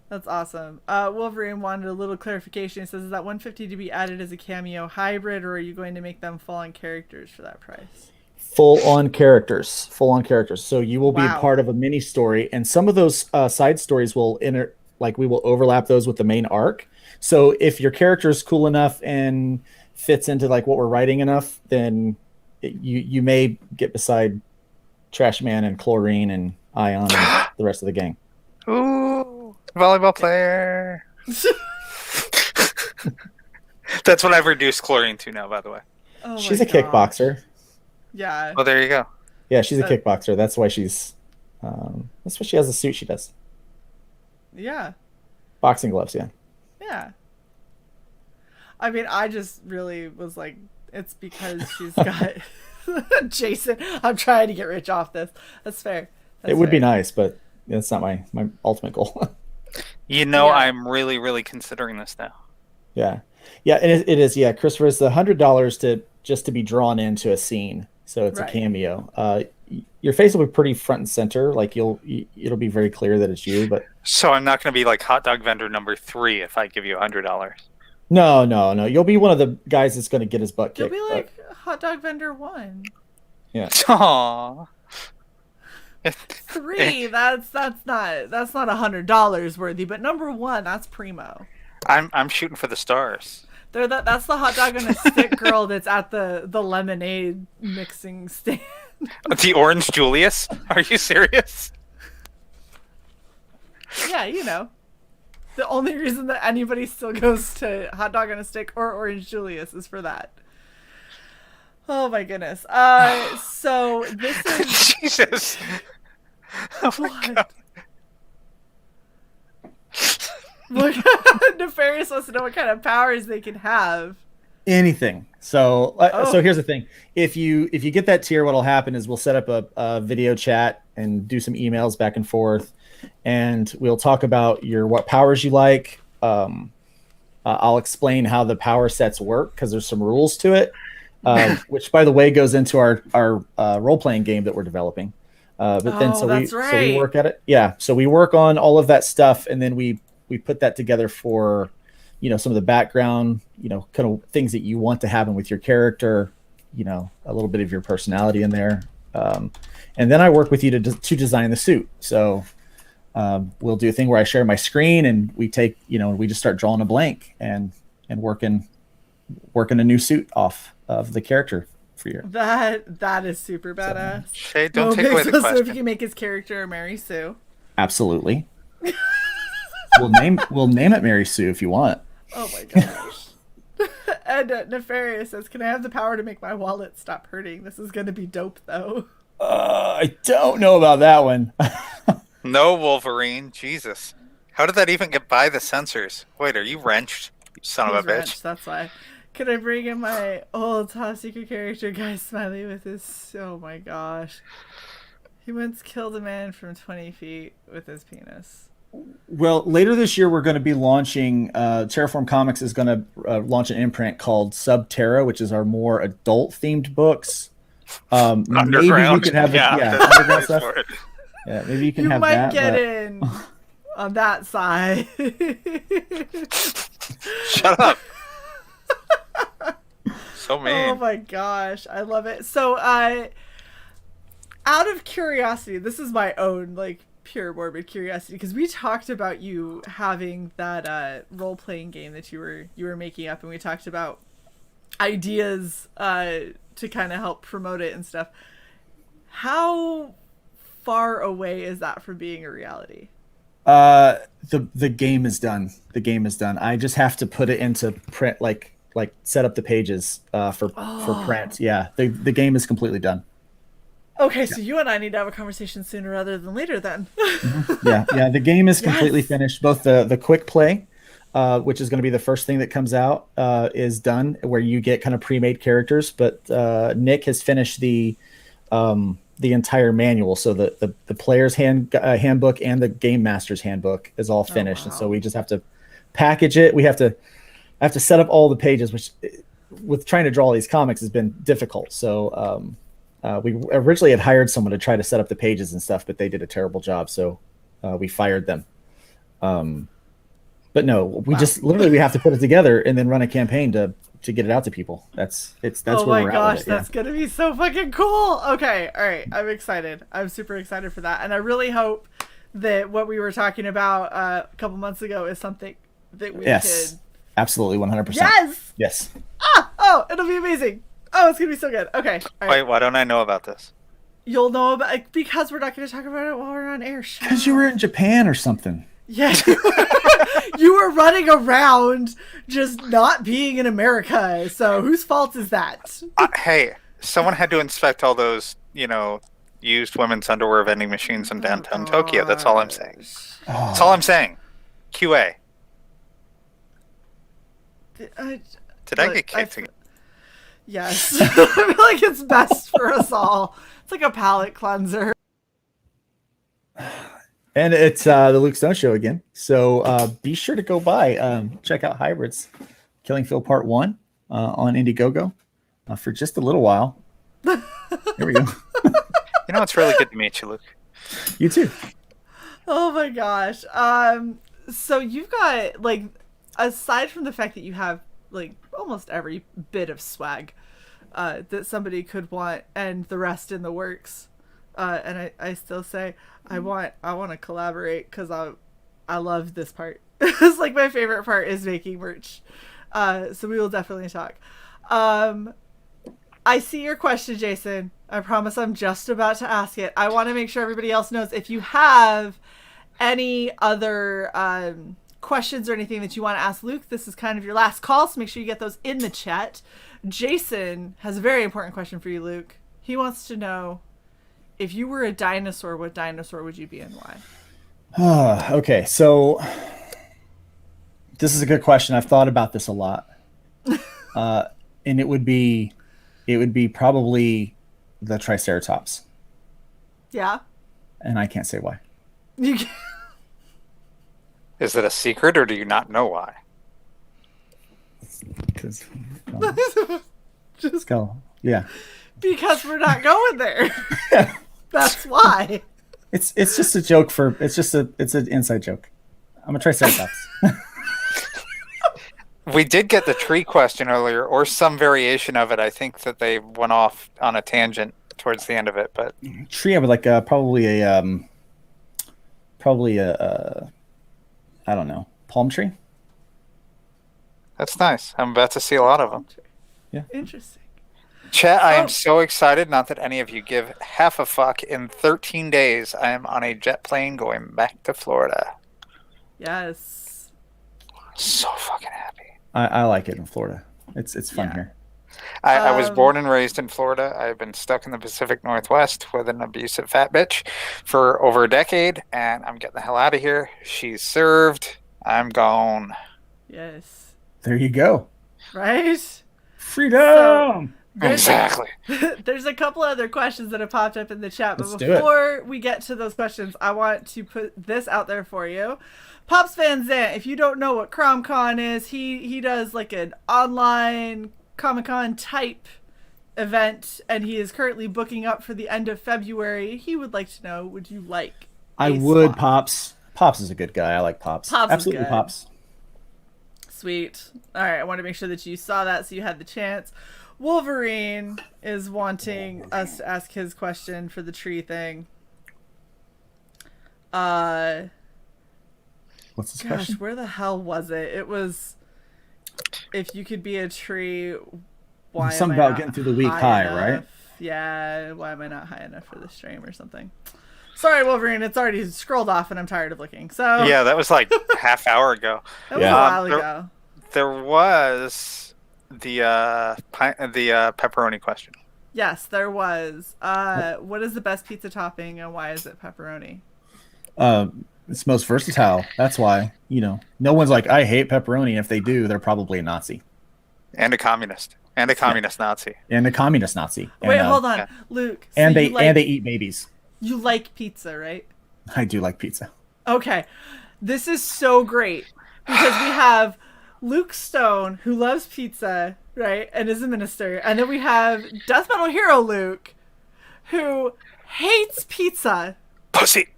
That's awesome. Wolverine wanted a little clarification. He says, is that 150 to be added as a cameo hybrid, or are you going to make them full on characters for that price? Full on characters. So you will be a part of a mini story, and some of those side stories will we will overlap those with the main arc. So if your character is cool enough and fits into like what we're writing enough, then you may get beside Trash Man and Chlorine and Ion and the rest of the gang. Ooh, volleyball player. That's what I've reduced Chlorine to now, by the way. Oh, she's a kickboxer. Yeah. Oh, there you go. Yeah, she's a kickboxer. That's why she's. That's why she has the suit she does. Yeah. Boxing gloves, yeah. Yeah. I mean, I just really was like, it's because she's got Jason. I'm trying to get rich off this. That's fair. It would be nice, but that's not my ultimate goal. I'm really, really considering this now. Yeah. Yeah, and it is. Yeah, Christopher, it's the $100 to be drawn into a scene. So it's a cameo. Your face will be pretty front and center. Like it'll be very clear that it's you. But so I'm not going to be like hot dog vendor number 3 if I give you $100. No. You'll be one of the guys that's going to get his butt kicked. You'll be like hot dog vendor 1. Yeah. Aww. 3. That's not $100 worthy. But number 1, that's primo. I'm shooting for the stars. That's the hot dog on a stick girl that's at the lemonade mixing stand. The Orange Julius? Are you serious? Yeah, the only reason that anybody still goes to hot dog on a stick or Orange Julius is for that. Oh my goodness. So this is Jesus. Oh my God. Look, Nefarious wants to know what kind of powers they can have. Anything. So here's the thing. If you get that tier, what'll happen is we'll set up a video chat and do some emails back and forth, and we'll talk about what powers you like. I'll explain how the power sets work because there's some rules to it, which by the way goes into our role-playing game that we're developing. So we work at it. Yeah. So we work on all of that stuff, and then we we put that together for, some of the background, kind of things that you want to happen with your character, a little bit of your personality in there. And then I work with you to design the suit. So we'll do a thing where I share my screen and we take, we just start drawing a blank and working a new suit off of the character for you. That is super badass. Shae, don't take away the question. So if you can make his character Mary Sue. Absolutely. We'll name it Mary Sue if you want. Oh my gosh. And Nefarious says, "Can I have the power to make my wallet stop hurting? This is going to be dope, though." I don't know about that one. No, Wolverine. Jesus. How did that even get by the sensors? Wait, are you wrenched? You son of a bitch. Wrenched, that's why. Can I bring in my old top secret character, Guy Smiley, with his... Oh my gosh. He once killed a man from 20 feet with his penis. Well, later this year, we're going to be launching... Terraform Comics is going to launch an imprint called Subterra, which is our more adult-themed books. Underground. Maybe you can have underground stuff. Yeah, maybe you can have that. You might get in on that side. Shut up. So mean. Oh my gosh, I love it. So, out of curiosity, this is my own pure morbid curiosity, because we talked about you having that role-playing game that you were making up, and we talked about ideas to kind of help promote it and stuff. How far away is that from being a reality? The game is done. The game is done. I just have to put it into print, like set up the pages for print. Yeah, the game is completely done. Okay, so you and I need to have a conversation sooner rather than later then. Yeah. The game is completely finished. Both the quick play, which is going to be the first thing that comes out, is done, where you get kind of pre-made characters. But Nick has finished the entire manual, so the player's handbook and the game master's handbook is all finished, and so we just have to package it. I have to set up all the pages, which with trying to draw all these comics has been difficult. So we originally had hired someone to try to set up the pages and stuff, but they did a terrible job, so we fired them. But no, we just literally have to put it together and then run a campaign to get it out to people. That's where we're at. Oh my gosh, that's gonna be so fucking cool. Okay, all right, I'm excited. I'm super excited for that, and I really hope that what we were talking about a couple months ago is something that we could. Absolutely, 100%. Yes. Oh, it'll be amazing. Oh, it's gonna be so good. Okay. All right. Wait, why don't I know about this? You'll know about because we're not gonna talk about it while we're on air. Because you were in Japan or something. Yeah. You were running around just not being in America. So whose fault is that? Hey, someone had to inspect all those, used women's underwear vending machines in downtown Tokyo. That's all I'm saying. That's all I'm saying. QA. Did I get kicked again? Yes. I feel like it's best for us all. It's like a palate cleanser. And it's the Luke Stone Show again. So be sure to go by. Check out Hybrids Killing Field Part 1 on Indiegogo for just a little while. Here we go. It's really good to meet you, Luke. You too. Oh my gosh. So you've got, aside from the fact that you have, almost every bit of swag that somebody could want and the rest in the works, and I still say I want to collaborate because I love this part. It's my favorite part is making merch. So we will definitely talk. I see your question, Jason. I promise I'm just about to ask it. I want to make sure everybody else knows if you have any other questions or anything that you want to ask Luke, this is kind of your last call, so make sure you get those in the chat. Jason has a very important question for you, Luke. He wants to know, if you were a dinosaur, what dinosaur would you be and why? Okay, so this is a good question. I've thought about this a lot. And it would be probably the Triceratops. Yeah? And I can't say why. You can't. Is it a secret, or do you not know why? Because yeah. Because we're not going there. That's why. It's just a joke it's an inside joke. I'm a Triceratops. We did get the tree question earlier, or some variation of it. I think that they went off on a tangent towards the end of it, but Tree, I would like probably a I don't know, palm tree. that's nice. I'm about to see a lot of them. Yeah. Interesting. Chat, I am so excited. Not that any of you give half a fuck. In 13 days, I am on a jet plane going back to Florida. Yes. So fucking happy. I like it in Florida. It's fun here. I was born and raised in Florida. I've been stuck in the Pacific Northwest with an abusive fat bitch for over a decade, and I'm getting the hell out of here. She's served. I'm gone. Yes. There you go. Right? Freedom! Exactly. There's a couple other questions that have popped up in the chat, but Let's do it. before we get to those questions, I want to put this out there for you. Pops Van Zant, if you don't know what CromCon is, he does like an online Comic-Con type event, and he is currently booking up for the end of February. He would like to know, would you like I a would, slot? Pops. Pops is a good guy. I like Pops. Pops is Absolutely good. Pops. Sweet. All right, I want to make sure that you saw that so you had the chance. Wolverine is wanting us to ask his question for the tree thing. What's his Gosh, question? where the hell was it? It was, if you could be a tree, why Something am I about not getting through the week high, enough? right? Yeah, why am I not high enough for the stream or something? Sorry, Wolverine, it's already scrolled off and I'm tired of looking. So Yeah, that was like half hour ago. that was Yeah. a while ago. There was the pepperoni question. Yes, there was. What is the best pizza topping and why is it pepperoni? It's most versatile. That's why, no one's like, I hate pepperoni. And if they do, they're probably a Nazi. And a communist. And a communist Nazi. And a communist Nazi. Wait, and, hold on. yeah. Luke. So And you like, they eat babies. you like pizza, right? I do like pizza. Okay. This is so great because we have Luke Stone, who loves pizza, right, and is a minister. And then we have Death Metal Hero Luke, who hates pizza, Pussy.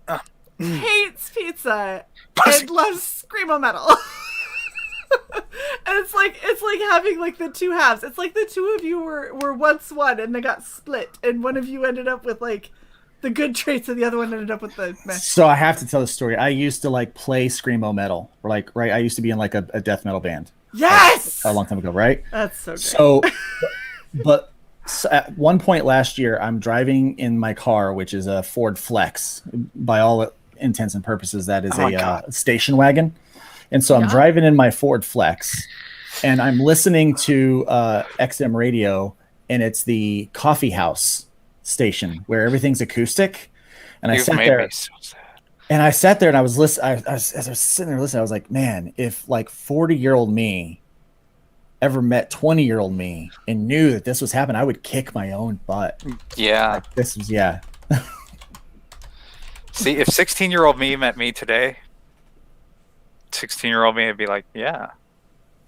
hates pizza, Pussy. and loves screamo metal. And it's like having like the two halves. It's like the two of you were once one and they got split, and one of you ended up with like the good traits and the other one ended up with the meh. So I have to tell the story. I used to like play screamo metal, or like, right? I used to be in like a death metal band Yes! a long time ago, right? That's so great. So, but at one point last year, I'm driving in my car, which is a Ford Flex. By all intents and purposes, that is Oh my a God. station wagon. And so I'm Yeah. driving in my Ford Flex, and I'm listening to XM radio, and it's the coffee house station where everything's acoustic. And I You've sat made there. me so sad. And I sat there and I was listening. As I was sitting there listening, I was like, man, if like 40-year-old me ever met 20-year-old me and knew that this was happening, I would kick my own butt. Yeah. This was, yeah. See, if 16-year-old me met me today, 16-year-old me would be like, yeah,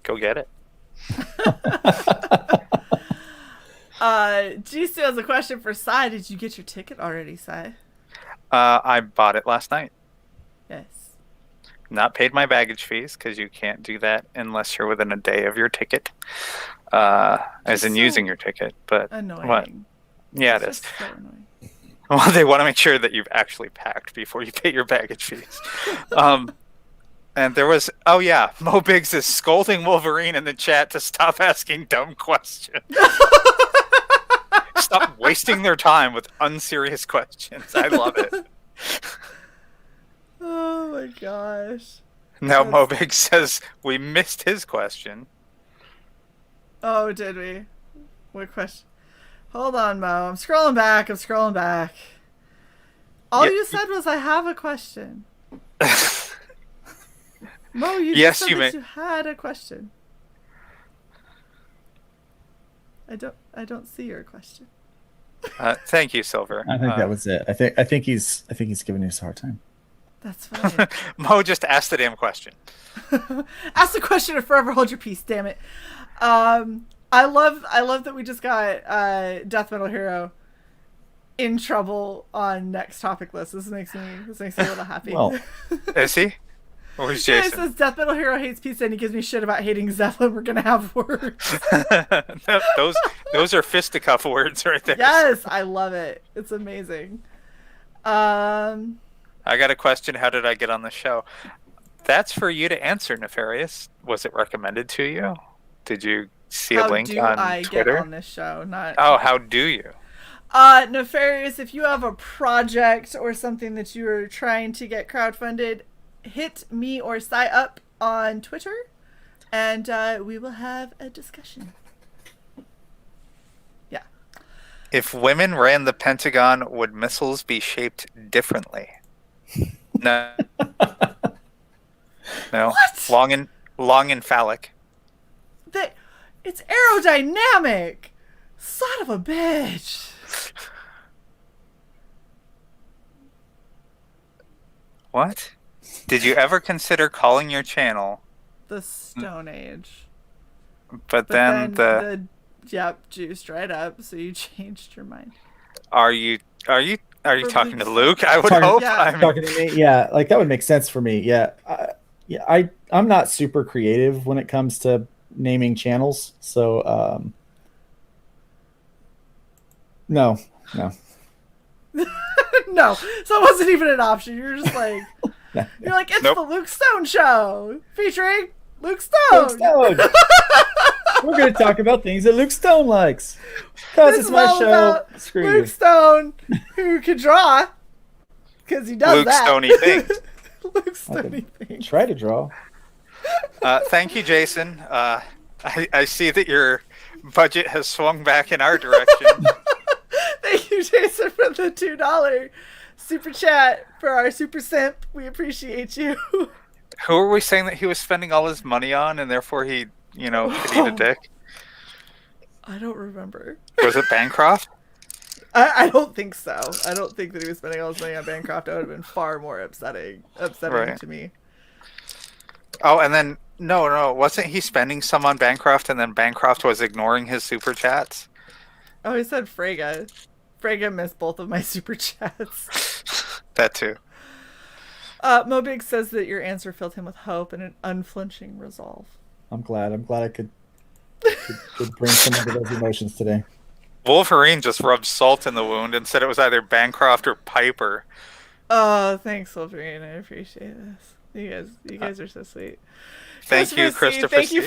go get it. G-Stu has a question for Sai. Did you get your ticket already, Sai? I bought it last night. Yes. Not paid my baggage fees because you can't do that unless you're within a day of your ticket, as in So using your ticket. But Annoying. what? Yeah, it It's is. just so annoying. Well, they want to make sure that you've actually packed before you pay your baggage fees. And there was, oh yeah, Mo Biggs is scolding Wolverine in the chat to stop asking dumb questions. Stop wasting their time with unserious questions. I love it. Oh my gosh. Now Mo Biggs says we missed his question. Oh, did we? What question? Hold on, Mo. I'm scrolling back. All Yeah, you said was I have a question. Mo, you Yes, just said you that may. you had a question. I don't see your question. Thank you, Silver. I think that was it. I think he's giving us a hard time. That's fine. Mo just asked the damn question. Ask the question or forever hold your peace, damn it. I love that we just got Death Metal Hero in trouble on next topic list. This makes me a little happy. Well, Is he? Where's Shae Jason? says Death Metal Hero hates pizza and he gives me shit about hating Zeppelin. We're gonna have words. those are fisticuff words right there. Yes, I love it. It's amazing. I got a question. How did I get on the show? That's for you to answer, Nefarious. Was it recommended to you? Did you see a link on I Twitter? get on this show? Not. Oh, how do you? Nefarious, if you have a project or something that you are trying to get crowdfunded, hit me or CY up on Twitter, and we will have a discussion. Yeah. If women ran the Pentagon, would missiles be shaped differently? No. No. What? Long and phallic. It's aerodynamic. Son of a bitch. What? Did you ever consider calling your channel? The Stone Age. But then the Yep, juiced right up, so you changed your mind. Are you talking to Luke? I would Talking- hope. Yeah. I mean, Talking to me, yeah, like that would make sense for me. Yeah, I'm not super creative when it comes to naming channels, so no. No, so it wasn't even an option. You're just like, you're like, it's Nope. the Luke Stone Show featuring Luke Stone. Luke Stone. We're going to talk about things that Luke Stone likes. Because This it's is my all show. about Screw Luke you. Stone, who can draw, because he does Luke that. Stoney thinks. Luke Stoney things. Try to draw. Thank you, Jason. I see that your budget has swung back in our direction. Thank you, Jason, for the $2 super chat for our super simp. We appreciate you. Who are we saying that he was spending all his money on, and therefore he, could eat a dick? I don't remember. Was it Bancroft? I don't think so. I don't think that he was spending all his money on Bancroft. That would have been far more upsetting Right. to me. Oh, and then no, wasn't he spending some on Bancroft, and then Bancroft was ignoring his super chats? Oh, he said Frega. Frega missed both of my super chats. That too. Mobig says that your answer filled him with hope and an unflinching resolve. I'm glad I could bring some of those emotions today. Wolverine just rubbed salt in the wound and said it was either Bancroft or Piper. Oh, thanks, Wolverine. I appreciate this. You guys are so sweet. Thank you, Christopher C.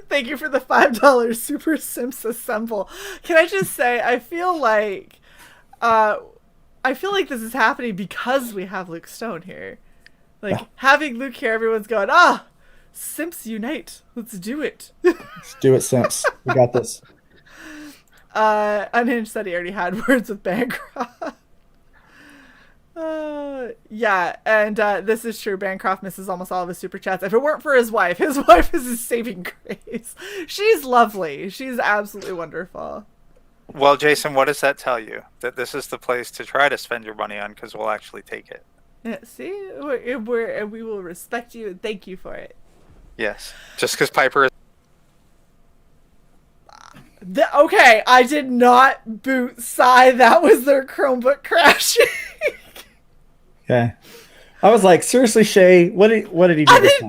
Thank you for the $5 Super Simps Assemble. Can I just say, I feel like this is happening because we have Luke Stone here. Like, having Luke here, everyone's going, Simps unite. Let's do it. Let's do it, Simps. We got this. Unhinged said he already had words with Bancroft. Yeah, and this is true. Bancroft misses almost all of his super chats. If it weren't for his wife is his saving grace. She's lovely. She's absolutely wonderful. Well, Jason, what does that tell you? That this is the place to try to spend your money on, because we'll actually take it. Yeah, see, we will respect you and thank you for it. Yes, just because Piper is. Okay, I did not boot CY. That was their Chromebook crashing. Okay. I was like, seriously, Shae, what did he do? I didn't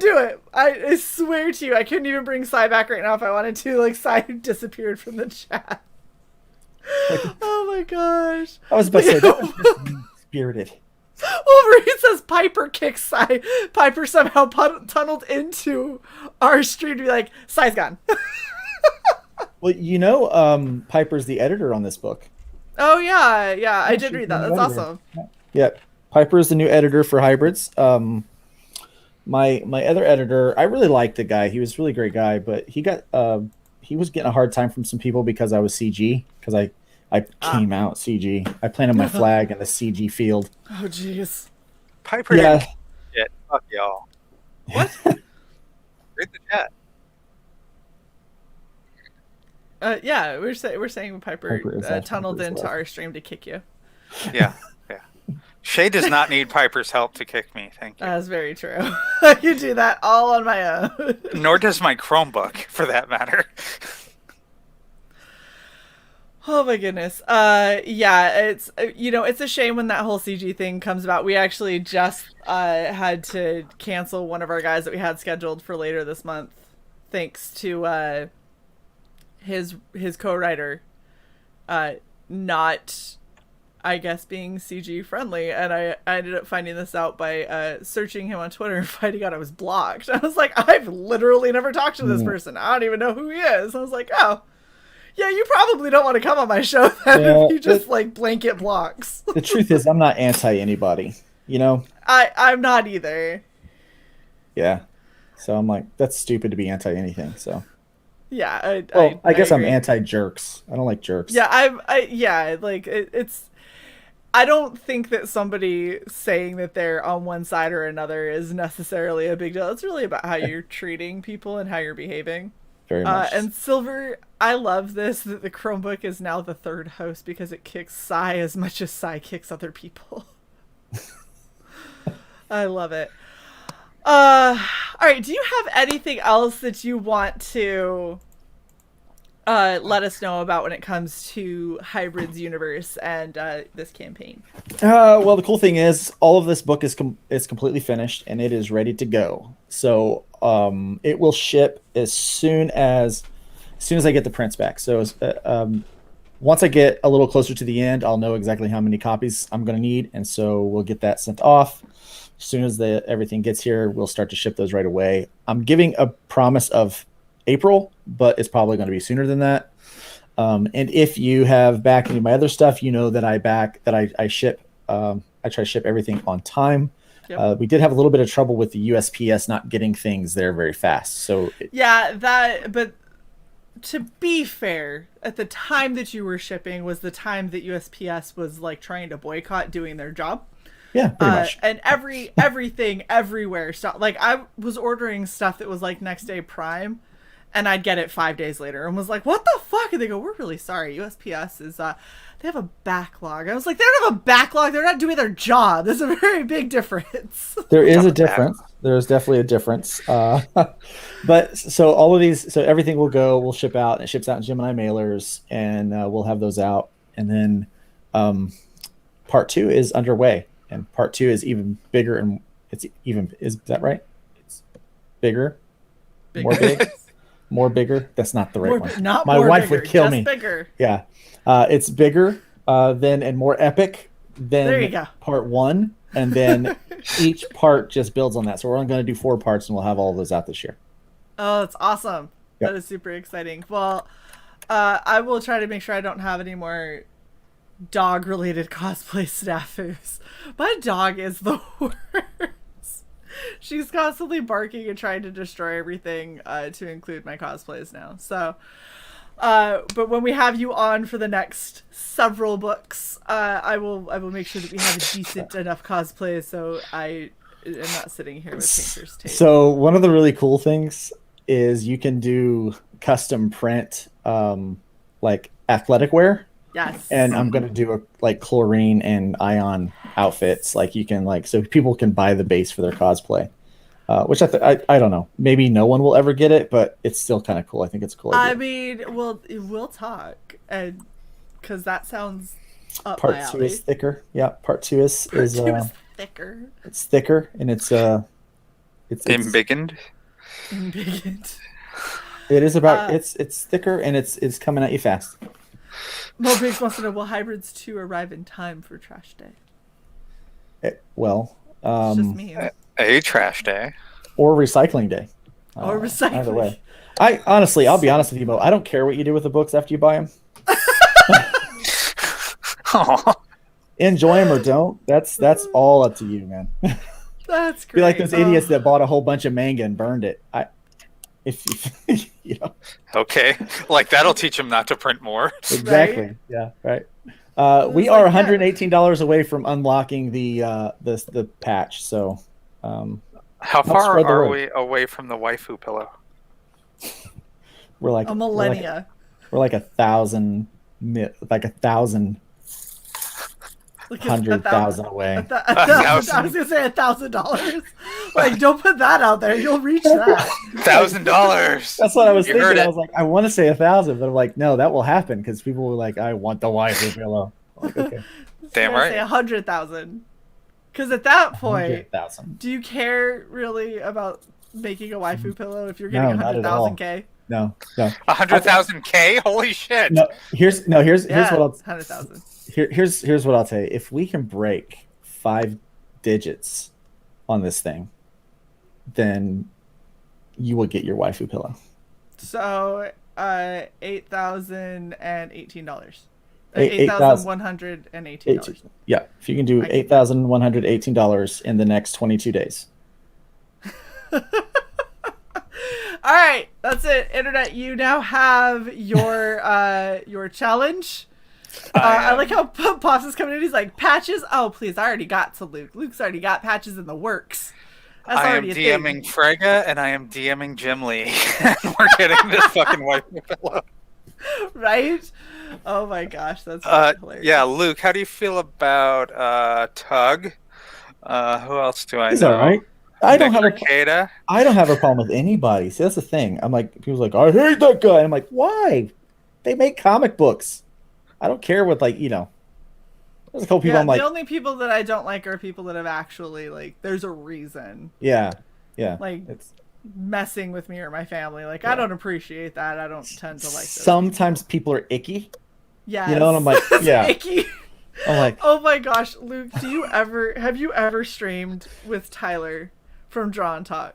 do it. I swear to you, I couldn't even bring CY back right now if I wanted to. Like, CY disappeared from the chat. Oh my gosh. I was about to say, that was just spirited. Wolverine says Piper kicks CY. Piper somehow tunneled into our stream to be like, CY's gone. Well, Piper's the editor on this book. Oh, yeah. I did read that. That's awesome. Yeah. Piper is the new editor for Hybrids. My other editor, I really liked the guy. He was a really great guy, but he was getting a hard time from some people because I was CG, because I came out CG. I planted my flag in the CG field. Oh, jeez. Piper Yeah. didn't shit. Fuck y'all. What? Read the chat. Yeah, we're saying Piper Piper is tunneled Piper's into left. our stream to kick you. Yeah. Shae does not need Piper's help to kick me, thank you. That's very true. I can do that all on my own. Nor does my Chromebook, for that matter. Oh my goodness. Yeah, it's it's a shame when that whole CG thing comes about. We actually just had to cancel one of our guys that we had scheduled for later this month, thanks to his co-writer not, I guess, being CG friendly, and I ended up finding this out by searching him on Twitter and finding out I was blocked. I was like, I've literally never talked to this person. I don't even know who he is. I was like, oh. Yeah, you probably don't want to come on my show then if you just like blanket blocks. The truth is, I'm not anti anybody. I'm not either. Yeah, so I'm like, that's stupid to be anti anything. So yeah, I guess I'm agree. anti jerks. I don't like jerks. Yeah, it's. I don't think that somebody saying that they're on one side or another is necessarily a big deal. It's really about how you're treating people and how you're behaving. Very much. And Silver, I love this, that the Chromebook is now the third host because it kicks Sai as much as Sai kicks other people. I love it. All right, do you have anything else that you want to let us know about when it comes to Hybrid's universe and this campaign? Well, the cool thing is, all of this book is completely finished and it is ready to go. So it will ship as soon as I get the prints back. So once I get a little closer to the end, I'll know exactly how many copies I'm going to need, and so we'll get that sent off. As soon as everything gets here, we'll start to ship those right away. I'm giving a promise of April, but it's probably going to be sooner than that. And if you have backed any of my other stuff, you know that I ship. I try to ship everything on time. Yep. We did have a little bit of trouble with the USPS not getting things there very fast. So but to be fair, at the time that you were shipping was the time that USPS was like trying to boycott doing their job. Yeah, pretty much. And everything everywhere stopped. Like I was ordering stuff that was like next day Prime, and I'd get it 5 days later and was like, what the fuck? And they go, we're really sorry. USPS is, they have a backlog. I was like, they don't have a backlog. They're not doing their job. There's a very big difference. There is a difference. There's definitely a difference. But so all of these, so everything we'll ship out, and it ships out in Gemini mailers, and we'll have those out. And then part 2 is underway, and part 2 is even bigger, and is that right? It's bigger. More big. More bigger. That's not the right one. Not my more wife bigger, would kill just me. Bigger. Yeah, it's bigger and more epic than there you go. part 1, and then each part just builds on that. So we're only going to do 4 parts, and we'll have all of those out this year. Oh, that's awesome. Yep. That is super exciting. Well, I will try to make sure I don't have any more dog-related cosplay snafus. My dog is the worst. She's constantly barking and trying to destroy everything to include my cosplays now. So, but when we have you on for the next several books, I will make sure that we have a decent enough cosplay so I am not sitting here with painter's tape. So one of the really cool things is you can do custom print like athletic wear. Yes. And I'm going to do like chlorine and ion outfits. Like you can so people can buy the base for their cosplay, which I don't know. Maybe no one will ever get it, but it's still kind of cool. I think it's a cool idea. I mean, we'll talk, and because that sounds up Part my 2 alley. is thicker. Yeah, part 2 is thicker. It's thicker, and it's embiggened. It is about it's thicker, and it's coming at you fast. Mo Biggs wants to know, will Hybrids 2 arrive in time for Trash Day? It's just me. A trash day. Or recycling day. Or recycling. Either way. I'll be honest with you, Mo. I don't care what you do with the books after you buy them. Enjoy them or don't. That's all up to you, man. That's great. Be like those idiots that bought a whole bunch of manga and burned it. Okay, like that'll teach them not to print more. Exactly. Right? Yeah. Right. We are $118 away from unlocking the patch. So, how far are we away from the waifu pillow? We're like a millennia. We're like 1,000. Like 1,000. Like 100,000 away. I was gonna say $1,000. Like, don't put that out there. You'll reach that. $1,000. That's what I was You thinking. heard I it. was like, I want to say 1,000, but I'm like, no, that will happen because people were like, I want the waifu pillow. I'm like, okay. Damn right. Say 100,000. Because at that point, 100,000. do you care really about making a waifu pillow if you're getting No, not at all. 100,000K? No. 100,000K? Holy shit! No, here's what I'll 100,000. here's what I'll tell you. If we can break 5 digits on this thing, then you will get your waifu pillow. So, $8,018. $8,118. Yeah, if you can do $8,118 in the next 22 days. All right, that's it. Internet, you now have your challenge. I like how Pops is coming in. He's like, patches? Oh, please, I already got to Luke. Luke's already got patches in the works. That's I am already a DMing thing. Frega and I am DMing Jim Lee. We're getting this fucking waifu pillow. Right? Oh my gosh, that's hilarious. Yeah, Luke, how do you feel about Tug? Who else do I He's know? all right. I don't have a problem with anybody. See, that's the thing. I'm like, people's like, I hate that guy. I'm like, why? They make comic books. I don't care what, like, you know. There's a couple people I'm like, the only people that I don't like are people that have actually, like, there's a reason. yeah. Like, It's messing with me or my family. Like, I don't appreciate that. I don't tend to like those. Sometimes people are icky. Yeah. You know, and I'm like, yeah. Icky. I'm like, oh my gosh, Luke, have you ever streamed with Tyler from Draw and Talk?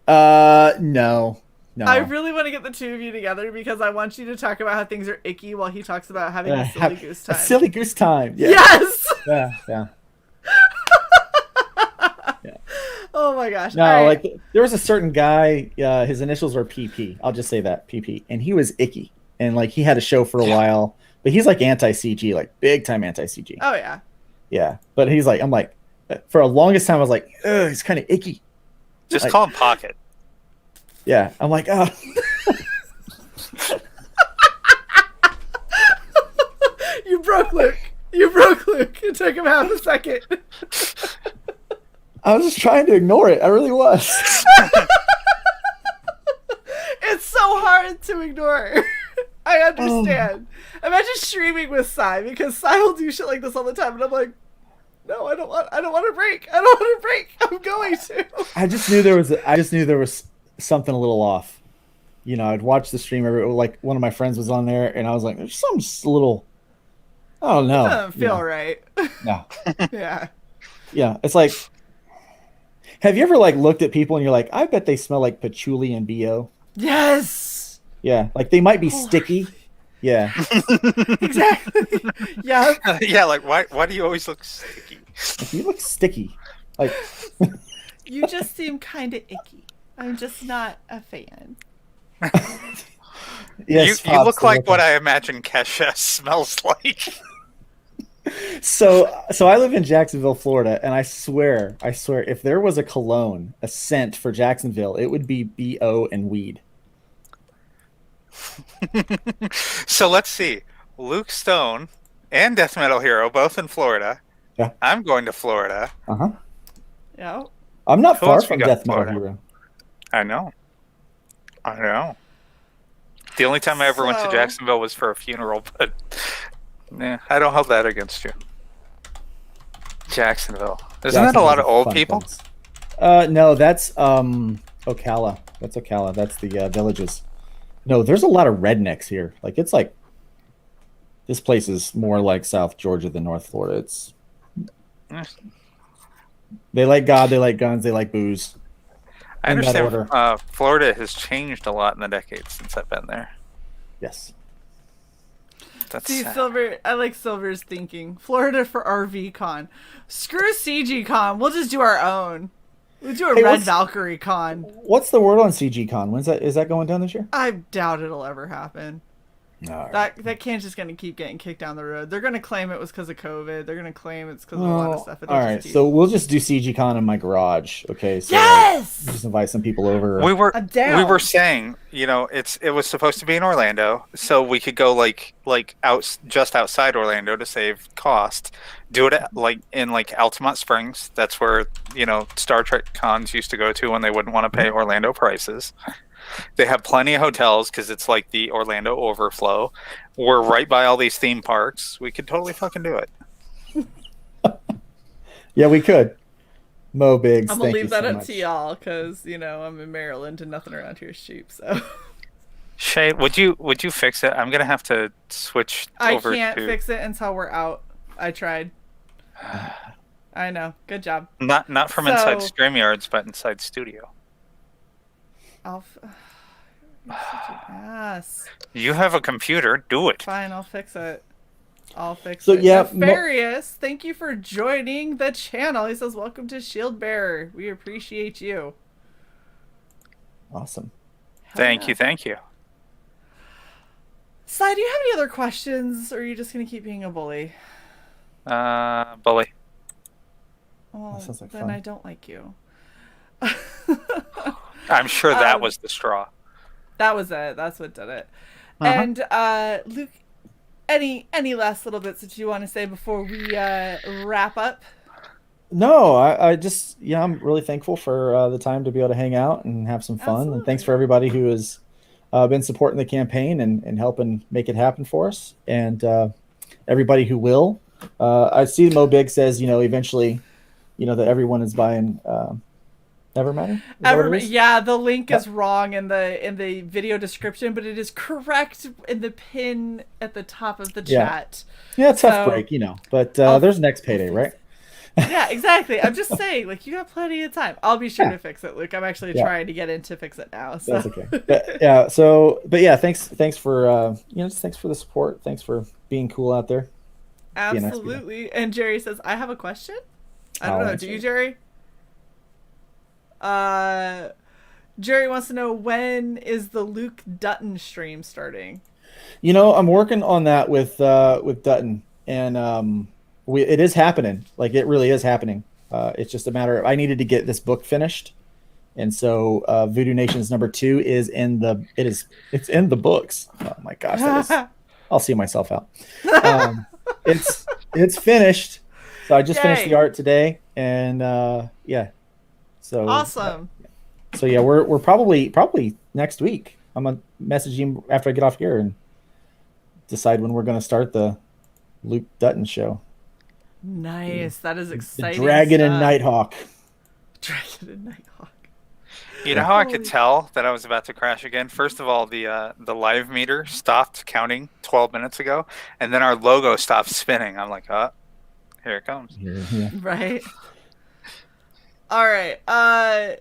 no. I really want to get the two of you together because I want you to talk about how things are icky while he talks about having a silly goose time. A silly goose time. Yeah. Yes. Yeah. Oh my gosh. No, right. like there was a certain guy. His initials were PP. I'll just say that PP, and he was icky, and like he had a show for a while, but he's like anti-CG, like big time anti-CG. Oh yeah. Yeah, but he's like, I'm like, for a longest time, I was like, ugh, he's kind of icky. Just like, call him Pocket. Yeah, I'm like, oh. You broke Luke. It took him half a second. I was just trying to ignore it. I really was. It's so hard to ignore. I understand. Imagine streaming with Cy because Cy will do shit like this all the time, and I'm like, no, I don't want to break. I'm going to. I just knew there was something a little off. You know, I'd watch the stream like one of my friends was on there, and I was like, there's something just a little. I don't know. It doesn't feel right. No. Yeah. Yeah, it's like. Have you ever like looked at people and you're like, I bet they smell like patchouli and BO? Yes. Yeah, like they might be sticky. Yeah. Exactly. Yeah. Yeah, like why do you always look sticky? Like, you look sticky. Like you just seem kind of icky. I'm just not a fan. Yes, you look like what I imagine Kesha smells like. So I live in Jacksonville, Florida, and I swear, if there was a cologne, a scent for Jacksonville, it would be BO and weed. So let's see. Luke Stone and Death Metal Hero, both in Florida. Yeah. I'm going to Florida. Uh-huh. Yeah. I'm not Who far else we from got Death in Metal Florida? Hero. I know. The only time I ever went to Jacksonville was for a funeral, but I don't hold that against you. Jacksonville. Isn't that a lot of old people? Place. No, that's Ocala. That's Ocala. That's the villages. No, there's a lot of rednecks here. Like it's like this place is more like South Georgia than North Florida. It's they like God, they like guns, they like booze. I understand. Florida has changed a lot in the decades since I've been there. Yes. That's See, sad. Silver, I like Silver's thinking. Florida for RV Con. Screw CG Con. We'll just do our own. We'll do a Red Valkyrie Con. What's the word on CG Con? Is that going down this year? I doubt it'll ever happen. All right. That can's just gonna keep getting kicked down the road. They're gonna claim it was because of COVID. They're gonna claim it's because of a lot of stuff. All right, so we'll just do CGCon in my garage. Okay, so yes, just invite some people over. We were down. we were saying, it was supposed to be in Orlando, so we could go like out just outside Orlando to save cost. Do it in Altamont Springs. That's where Star Trek cons used to go to when they wouldn't want to pay Orlando prices. They have plenty of hotels because it's like the Orlando overflow. We're right by all these theme parks. We could totally fucking do it. Yeah, we could. Mo Biggs, I'm gonna thank leave you that so up much. to y'all because I'm in Maryland and nothing around here is cheap. So Shae, would you fix it? I'm gonna have to switch over. I can't fix it until we're out. I tried. I know. Good job. Not from inside StreamYards, but inside studio. You're such an ass. You have a computer. Do it. Fine, I'll fix it. So, yeah, Nefarious, thank you for joining the channel. He says, welcome to Shield Bearer. We appreciate you. Awesome. Thank you. Sai, do you have any other questions, or are you just going to keep being a bully? Bully. Well, that sounds like then fun. I don't like you. I'm sure that was the straw. That was it. That's what did it. Uh-huh. And Luke, any last little bits that you want to say before we wrap up? No, I just I'm really thankful for the time to be able to hang out and have some fun. Absolutely. And thanks for everybody who has been supporting the campaign and helping make it happen for us. And everybody who will. I see Mo Big says, eventually, that everyone is buying Evermatter? Yeah, the link is wrong in the video description, but it is correct in the pin at the top of the chat. Yeah, tough break, but there's next payday, right? Yeah, exactly. I'm just saying, you got plenty of time. I'll be sure to fix it, Luke. I'm actually trying to get in to fix it now. So. That's okay. Thanks for thanks for the support. Thanks for being cool out there. Absolutely. And Jerry says, I have a question. I don't know. Do you, Jerry? Jerry wants to know, when is the Luke Dutton stream starting? I'm working on that with Dutton, and it is happening. It really is happening. It's just a matter of, I needed to get this book finished, and so Voodoo Nations #2 is it's in the books. Oh my gosh, I'll see myself out. It's finished. So I just finished the art today, and so awesome. So we're probably next week. I'm gonna message him after I get off here and decide when we're gonna start the Luke Dutton show. Nice. That is exciting. The Dragon and Nighthawk. Dragon and Nighthawk. You know how I could tell that I was about to crash again? First of all, the live meter stopped counting 12 minutes ago, and then our logo stopped spinning. I'm like, here it comes. Yeah. Right. All right.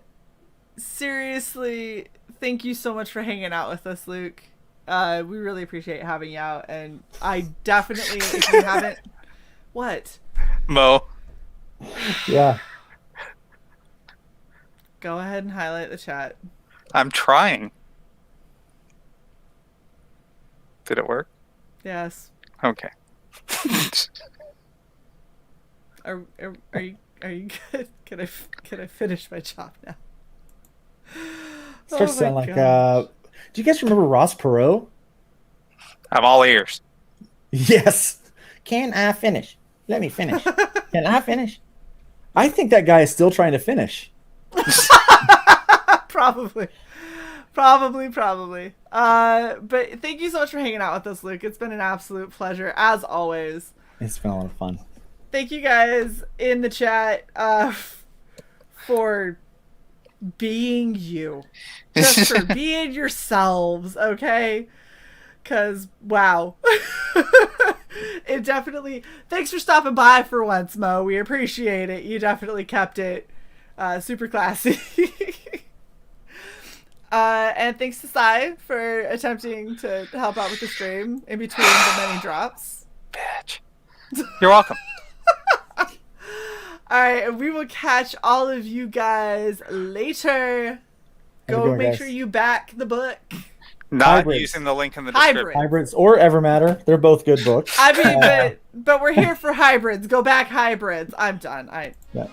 Seriously, thank you so much for hanging out with us, Luke. We really appreciate having you out, and I definitely, if you haven't, what? Mo. Yeah. Go ahead and highlight the chat. I'm trying. Did it work? Yes. Okay. Are you good? Can I finish my job now? Starts to sound like do you guys remember Ross Perot? I'm all ears. Yes. Can I finish? Let me finish. Can I finish? I think that guy is still trying to finish. Probably. But thank you so much for hanging out with us, Luke. It's been an absolute pleasure, as always. It's been a lot of fun. Thank you guys in the chat for being you. Just for being yourselves, okay? Because, wow. It definitely... Thanks for stopping by for once, Mo. We appreciate it. You definitely kept it super classy. And thanks to Sai for attempting to help out with the stream in between the many drops. Bitch. You're welcome. Alright, we will catch all of you guys later. Go make sure you back the book. Not Hybrids. using the link in the Hybrid. description. Hybrids or Evermatter. They're both good books. I mean, but we're here for hybrids. Go back hybrids. I'm done. Yeah.